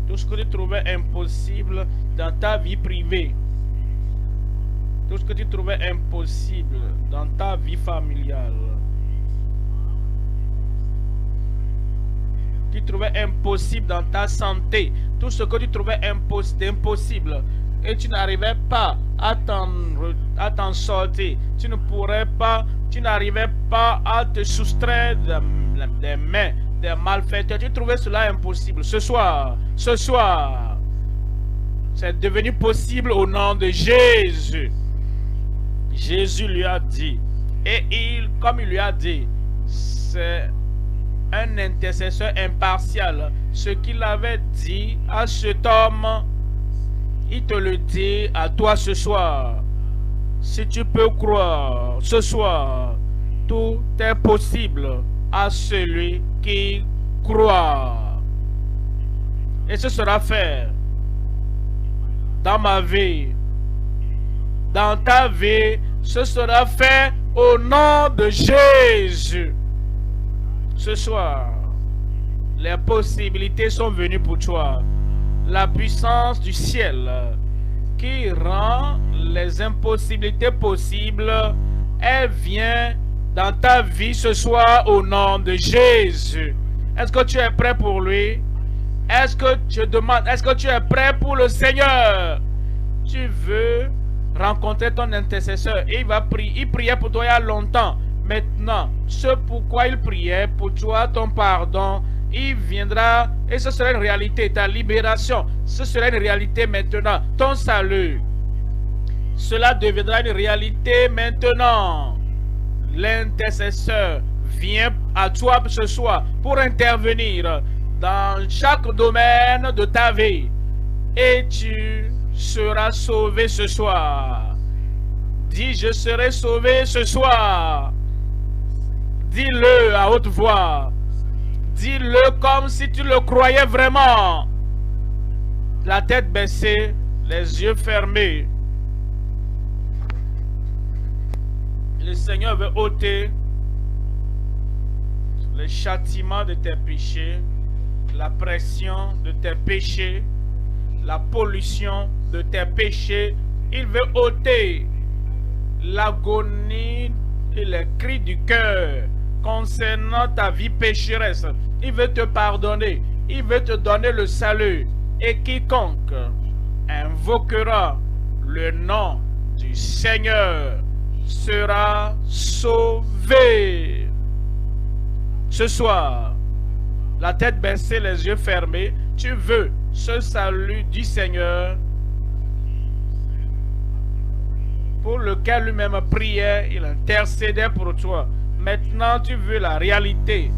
Tout ce que tu trouvais impossible dans ta vie privée. Tout ce que tu trouvais impossible dans ta vie familiale. Tu trouvais impossible dans ta santé. Tout ce que tu trouvais impossible. Et tu n'arrivais pas à t'en sortir. Tu ne pourrais pas, tu n'arrivais pas à te soustraire des mains des malfaiteurs. Tu trouvais cela impossible. Ce soir, c'est devenu possible au nom de Jésus. Jésus lui a dit, et comme il lui a dit, c'est un intercesseur impartial. Ce qu'il avait dit à cet homme, il te le dit à toi ce soir. Si tu peux croire, ce soir, tout est possible à celui qui croit. Et ce sera fait dans ma vie, dans ta vie, ce sera fait au nom de Jésus. Ce soir, les possibilités sont venues pour toi. La puissance du ciel qui rend les impossibilités possibles, elle vient dans ta vie ce soir au nom de Jésus. Est-ce que tu es prêt pour lui? Est-ce que je demande, est-ce que tu es prêt pour le Seigneur? Tu veux rencontrer ton intercesseur et il priait pour toi il y a longtemps. Maintenant, ce pourquoi il priait pour toi, ton pardon, il viendra et ce sera une réalité, ta libération, ce sera une réalité maintenant, ton salut. Cela deviendra une réalité maintenant. L'intercesseur vient à toi ce soir pour intervenir dans chaque domaine de ta vie. Et tu seras sauvé ce soir. Dis, je serai sauvé ce soir. Dis-le à haute voix. Dis-le comme si tu le croyais vraiment. La tête baissée, les yeux fermés. Le Seigneur veut ôter le châtiment de tes péchés, la pression de tes péchés, la pollution de tes péchés. Il veut ôter l'agonie et les cris du cœur concernant ta vie pécheresse. Il veut te pardonner. Il veut te donner le salut. Et quiconque invoquera le nom du Seigneur sera sauvé. Ce soir, la tête baissée, les yeux fermés, tu veux ce salut du Seigneur pour lequel lui-même priait, il intercédait pour toi. Maintenant, tu veux la réalité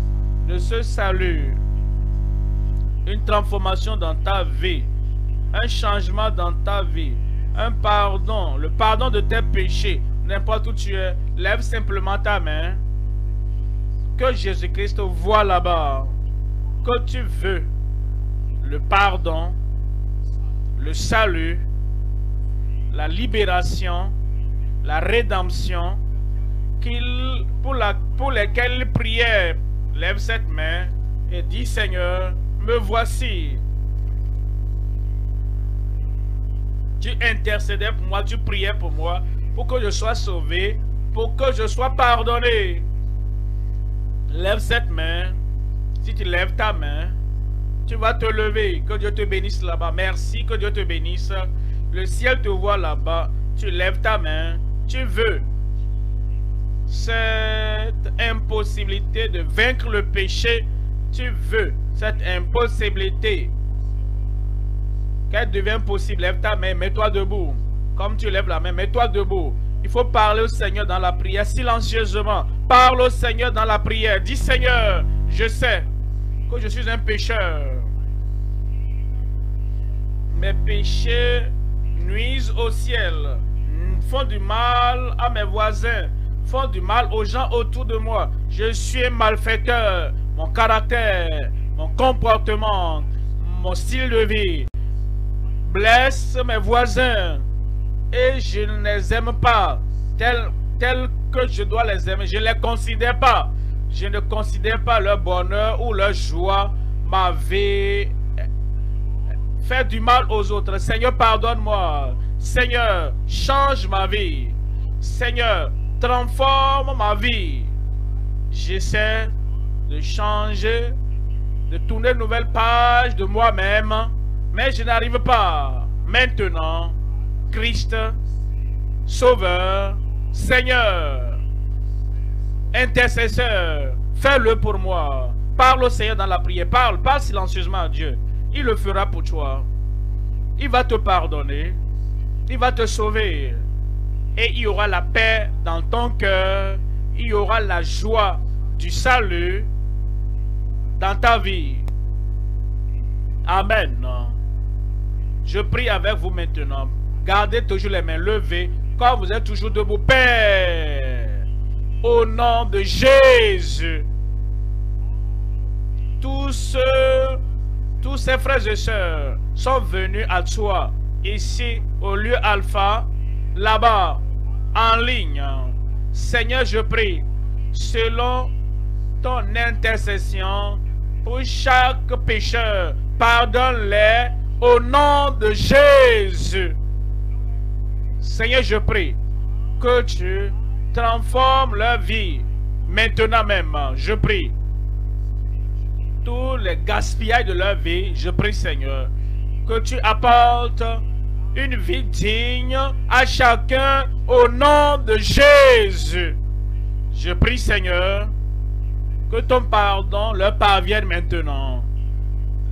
de ce salut, une transformation dans ta vie, un changement dans ta vie, un pardon, le pardon de tes péchés, n'importe où tu es. Lève simplement ta main, que Jésus-Christ voit là-bas, que tu veux le pardon, le salut, la libération, la rédemption, pour lesquels il priait. Lève cette main et dis, Seigneur, me voici. Tu intercédais pour moi, tu priais pour moi, pour que je sois sauvé, pour que je sois pardonné. Lève cette main. Si tu lèves ta main, tu vas te lever. Que Dieu te bénisse là-bas. Merci, que Dieu te bénisse. Le ciel te voit là-bas. Tu lèves ta main. Tu veux cette impossibilité de vaincre le péché. Tu veux cette impossibilité qu'elle devienne possible. Lève ta main, mets-toi debout. Comme tu lèves la main, mets-toi debout. Il faut parler au Seigneur dans la prière silencieusement. Parle au Seigneur dans la prière. Dis, Seigneur, je sais que je suis un pécheur. Mes péchés nuisent au ciel, font du mal à mes voisins, font du mal aux gens autour de moi. Je suis un malfaiteur. Mon caractère, mon comportement, mon style de vie blesse mes voisins et je ne les aime pas tels que je dois les aimer. Je ne les considère pas. Je ne considère pas leur bonheur ou leur joie. Ma vie fait du mal aux autres. Seigneur, pardonne-moi. Seigneur, change ma vie. Seigneur, transforme ma vie. J'essaie de changer, de tourner une nouvelle page de moi-même, mais je n'arrive pas. Maintenant, Christ, Sauveur, Seigneur, intercesseur, fais-le pour moi. Parle au Seigneur dans la prière. Parle silencieusement à Dieu. Il le fera pour toi. Il va te pardonner. Il va te sauver. Et il y aura la paix dans ton cœur. Il y aura la joie du salut dans ta vie. Amen. Je prie avec vous maintenant. Gardez toujours les mains levées quand vous êtes toujours debout. Père, au nom de Jésus, tous ces frères et sœurs sont venus à toi, ici au lieu Alpha, là-bas, en ligne. Seigneur, je prie, selon ton intercession, pour chaque pécheur, pardonne-les au nom de Jésus. Seigneur, je prie que tu transformes leur vie maintenant même. Je prie tous les gaspillages de leur vie. Je prie, Seigneur, que tu apportes une vie digne à chacun au nom de Jésus. Je prie, Seigneur, que ton pardon leur parvienne maintenant.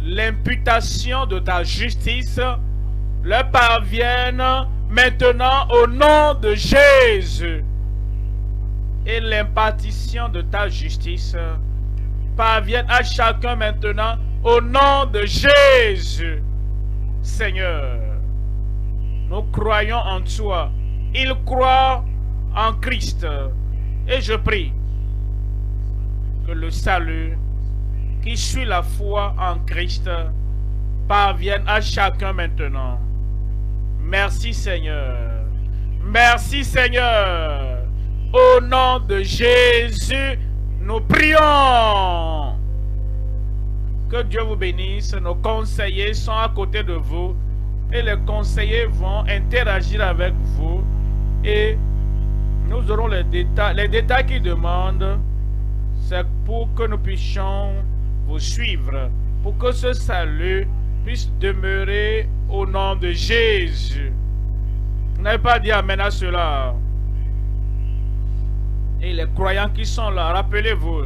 L'imputation de ta justice leur parvienne maintenant au nom de Jésus. Et l'impartition de ta justice parvienne à chacun maintenant au nom de Jésus. Seigneur, nous croyons en toi. Ils croient en Christ. Et je prie que le salut qui suit la foi en Christ parvienne à chacun maintenant. Merci Seigneur. Merci Seigneur. Au nom de Jésus, nous prions. Que Dieu vous bénisse. Nos conseillers sont à côté de vous. Et les conseillers vont interagir avec vous. Et nous aurons les détails. Les détails qu'ils demandent, c'est pour que nous puissions vous suivre. Pour que ce salut puisse demeurer au nom de Jésus. Vous n'avez pas dit amen à cela. Et les croyants qui sont là, rappelez-vous,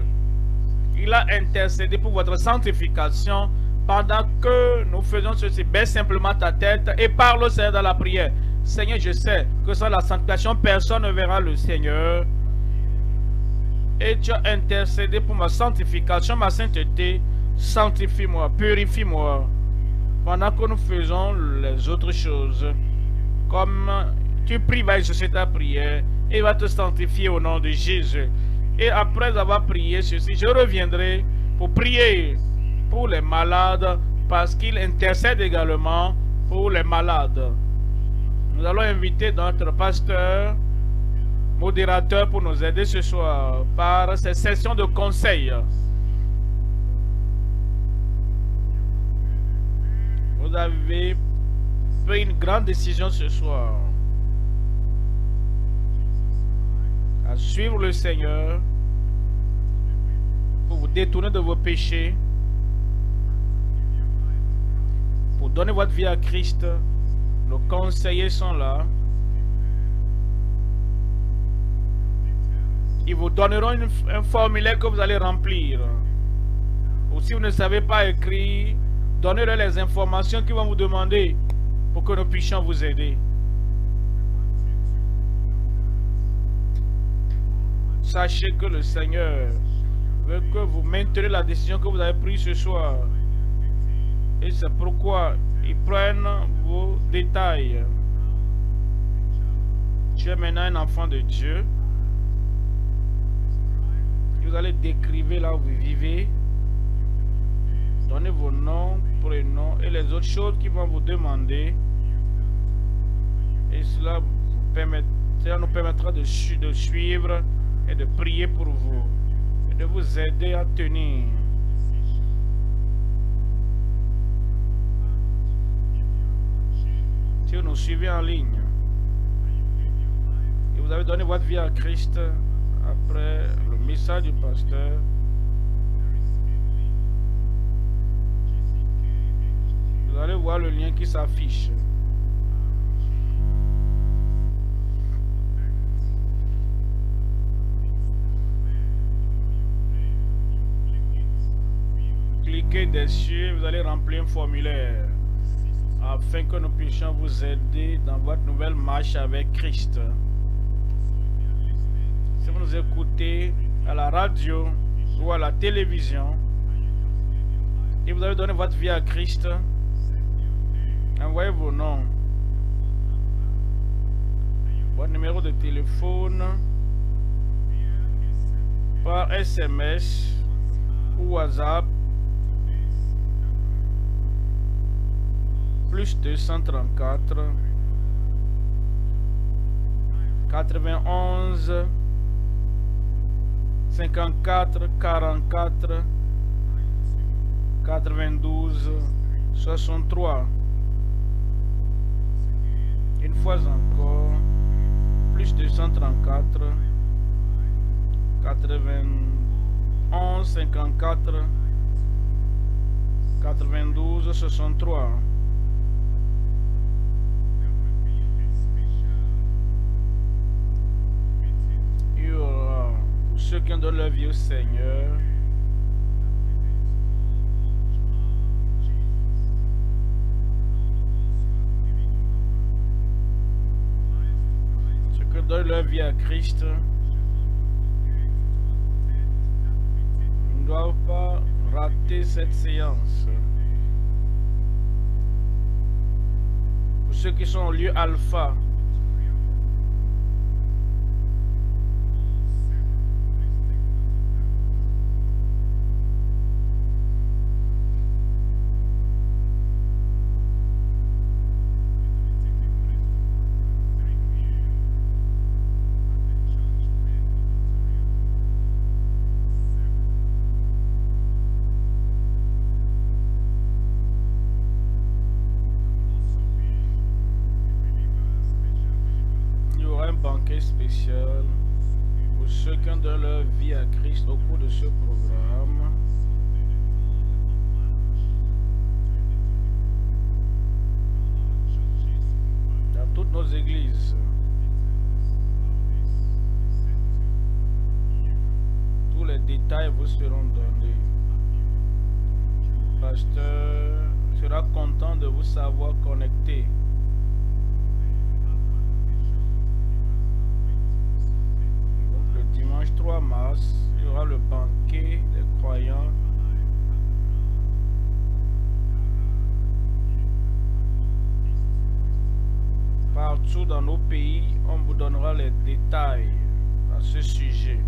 il a intercédé pour votre sanctification pendant que nous faisons ceci. Baisse simplement ta tête et parle au Seigneur dans la prière. Seigneur, je sais que sans la sanctification, personne ne verra le Seigneur. Et tu as intercédé pour ma sanctification, ma sainteté. Sanctifie-moi, purifie-moi. Pendant que nous faisons les autres choses, comme tu pries, va exaucer ta prière et va te sanctifier au nom de Jésus. Et après avoir prié ceci, je reviendrai pour prier pour les malades, parce qu'il intercède également pour les malades. Nous allons inviter notre pasteur, modérateur, pour nous aider ce soir par ces sessions de conseil. Vous avez pris une grande décision ce soir à suivre le Seigneur pour vous détourner de vos péchés, pour donner votre vie à Christ. Nos conseillers sont là. Ils vous donneront un formulaire que vous allez remplir. Ou si vous ne savez pas écrire, donnez-leur les informations qu'ils vont vous demander pour que nous puissions vous aider. Sachez que le Seigneur veut que vous mainteniez la décision que vous avez prise ce soir. Et c'est pourquoi ils prennent vos détails. Tu es maintenant un enfant de Dieu. Vous allez décrire là où vous vivez. Donnez vos noms, prénoms et les autres choses qu'ils vont vous demander. Et cela nous permettra de suivre et de prier pour vous. Et de vous aider à tenir. Si vous nous suivez en ligne et vous avez donné votre vie à Christ après le message du pasteur, vous allez voir le lien qui s'affiche. Cliquez dessus, vous allez remplir un formulaire afin que nous puissions vous aider dans votre nouvelle marche avec Christ. Si vous nous écoutez à la radio ou à la télévision et vous avez donné votre vie à Christ, envoyez vos noms, votre numéro de téléphone par SMS ou WhatsApp plus 234 91 54 44 92 63. Une fois encore, plus 234 91 54 92 63. Ceux qui ont donné leur vie au Seigneur, ceux qui donnent leur vie à Christ, une doivent pas rater cette séance. Pour ceux qui sont au lieu alpha, banquet spécial pour ceux qui ont donné leur vie à Christ au cours de ce programme. Dans toutes nos églises. Tous les détails vous seront donnés. Le pasteur sera content de vous savoir connecté. Dimanche 3 mars, il y aura le banquet des croyants. Partout dans nos pays, on vous donnera les détails à ce sujet.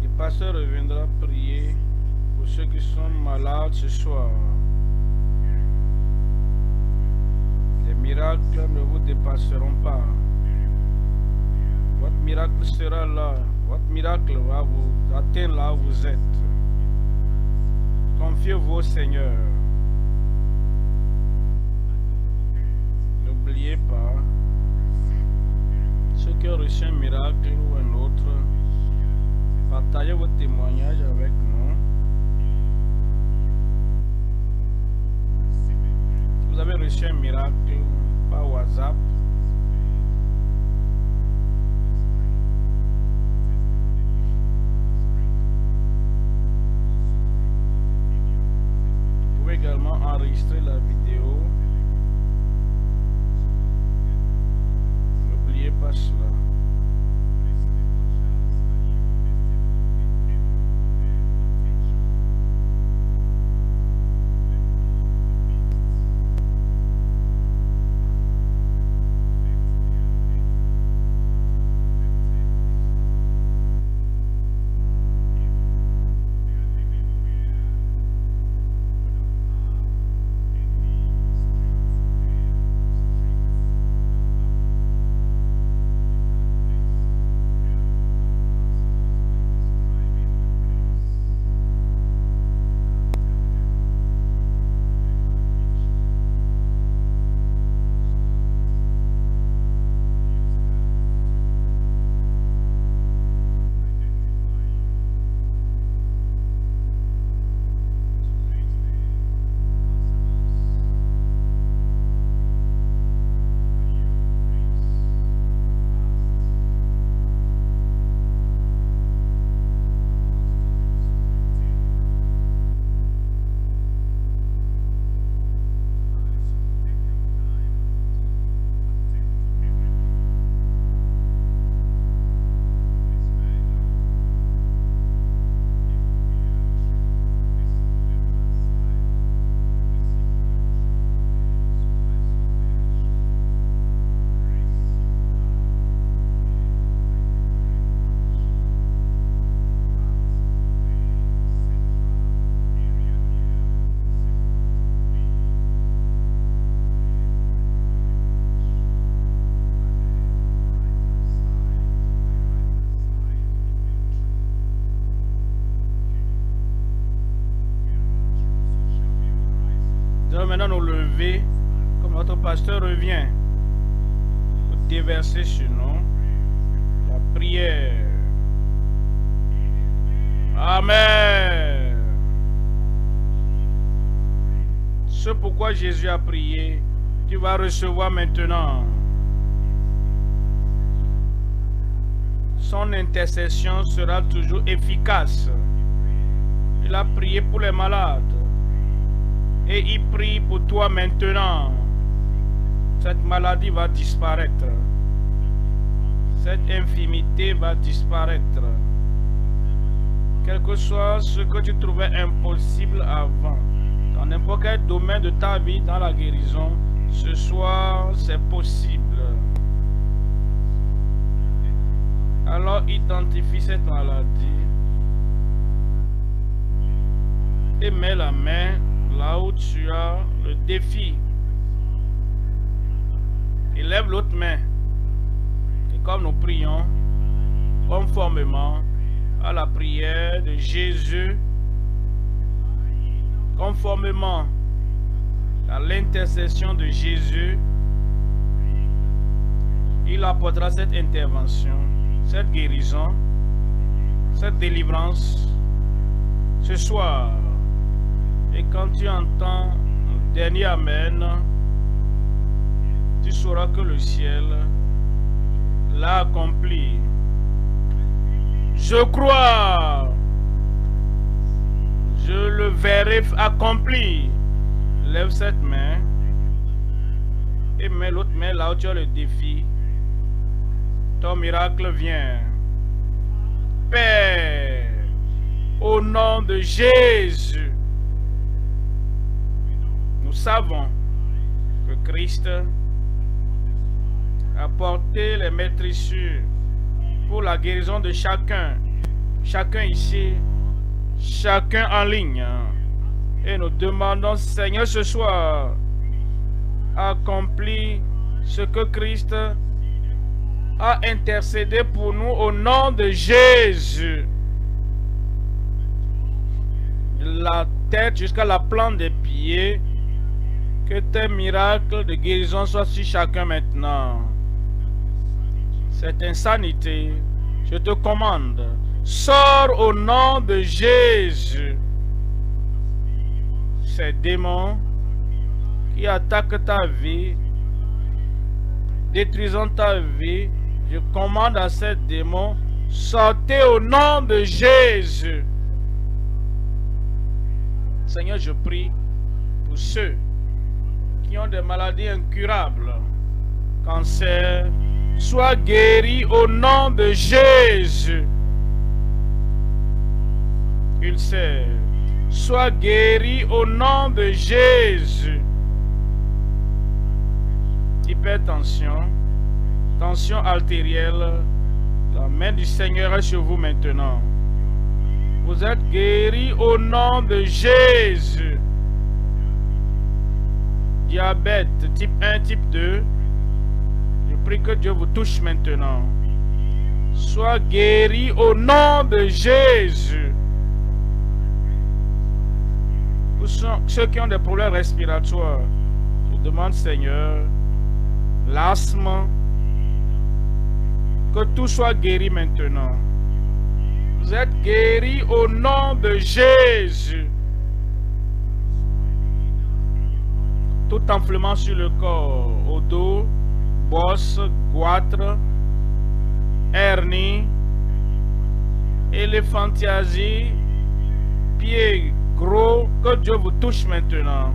Le pasteur reviendra prier pour ceux qui sont malades ce soir. Les miracles ne vous dépasseront pas. Votre miracle sera là. Votre miracle va vous atteindre là où vous êtes. Confiez-vous au Seigneur. N'oubliez pas, ceux qui ont reçu un miracle ou un autre, partagez vos témoignages avec nous. Si vous avez reçu un miracle par WhatsApp, vous pouvez également enregistrer la vidéo. N'oubliez pas cela. Maintenant nous lever, comme notre pasteur revient, pour déverser sur nous la prière. Amen. Ce pourquoi Jésus a prié, tu vas recevoir maintenant. Son intercession sera toujours efficace. Il a prié pour les malades. Et il prie pour toi maintenant. Cette maladie va disparaître. Cette infirmité va disparaître. Quel que soit ce que tu trouvais impossible avant, dans n'importe quel domaine de ta vie, dans la guérison, ce soir, c'est possible. Alors identifie cette maladie et mets la main là où tu as le défi. Et lève l'autre main. Et comme nous prions, conformément à la prière de Jésus, conformément à l'intercession de Jésus, il apportera cette intervention, cette guérison, cette délivrance ce soir. Et quand tu entends le dernier Amen, tu sauras que le ciel l'a accompli. Je crois. Je le verrai accompli. Lève cette main et mets l'autre main là où tu as le défi. Ton miracle vient. Père, au nom de Jésus, nous savons que Christ a porté les maîtrisures pour la guérison de chacun. Chacun ici, chacun en ligne. Et nous demandons, Seigneur, ce soir, accomplis ce que Christ a intercédé pour nous au nom de Jésus. De la tête jusqu'à la plante des pieds, que tes miracles de guérison soient sur chacun maintenant. Cette insanité, je te commande, sors au nom de Jésus. Ces démons qui attaquent ta vie, détruisant ta vie, je commande à ces démons, sortez au nom de Jésus. Seigneur, je prie pour ceux qui ont des maladies incurables, cancer, sois guéri au nom de Jésus. Ulcère, sois guéri au nom de Jésus. Hypertension, tension artérielle, la main du Seigneur est sur vous maintenant. Vous êtes guéri au nom de Jésus. Diabète, type 1, type 2, je prie que Dieu vous touche maintenant. Sois guéri au nom de Jésus. Pour ceux qui ont des problèmes respiratoires, je demande, Seigneur, l'asthme, que tout soit guéri maintenant. Vous êtes guéri au nom de Jésus. Tout enflement sur le corps, au dos, bosse, goitre, hernie, éléphantiasie, pied gros, que Dieu vous touche maintenant.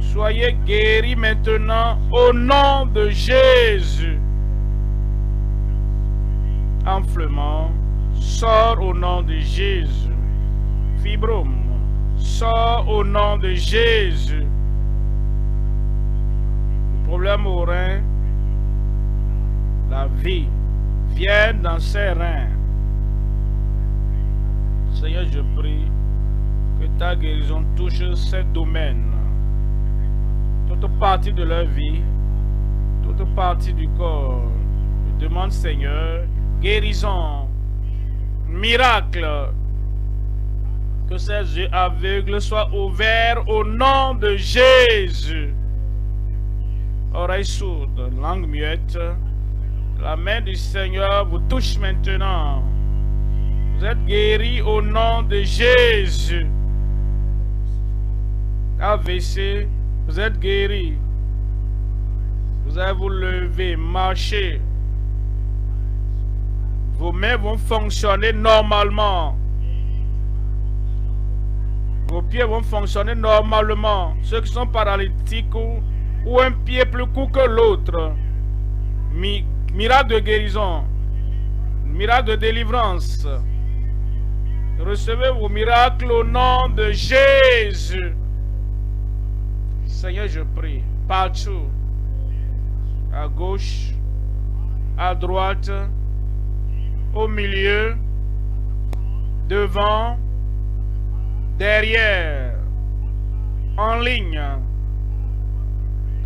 Soyez guéris maintenant au nom de Jésus. Enflement, sors au nom de Jésus. Fibrome, sors au nom de Jésus. Le problème au rein, la vie, vient dans ses reins. Seigneur, je prie que ta guérison touche ces domaines. Toute partie de leur vie, toute partie du corps. Je demande, Seigneur, guérison, miracle, que ces yeux aveugles soient ouverts au nom de Jésus. Oreilles sourdes, langue muette, la main du Seigneur vous touche maintenant. Vous êtes guéris au nom de Jésus. AVC, vous êtes guéri. Vous allez vous lever, marcher. Vos mains vont fonctionner normalement. Vos pieds vont fonctionner normalement. Ceux qui sont paralytiques ou un pied plus court que l'autre. Miracle de guérison. Miracle de délivrance. Recevez vos miracles au nom de Jésus. Seigneur, je prie. Partout. À gauche. À droite. Au milieu. Devant. Derrière. En ligne.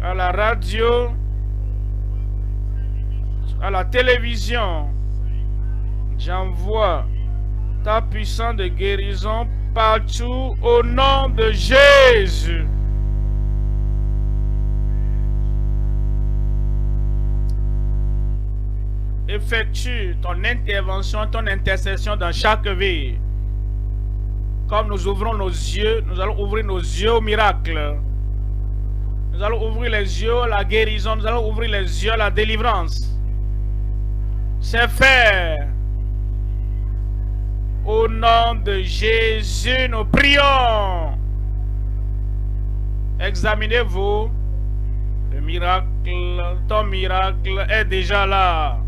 À la radio. À la télévision. J'envoie ta puissance de guérison partout au nom de Jésus. Effectue ton intervention, ton intercession dans chaque vie. Comme nous ouvrons nos yeux, nous allons ouvrir nos yeux au miracle. Nous allons ouvrir les yeux à la guérison, nous allons ouvrir les yeux à la délivrance. C'est fait. Au nom de Jésus, nous prions. Examinez-vous. Le miracle, ton miracle est déjà là.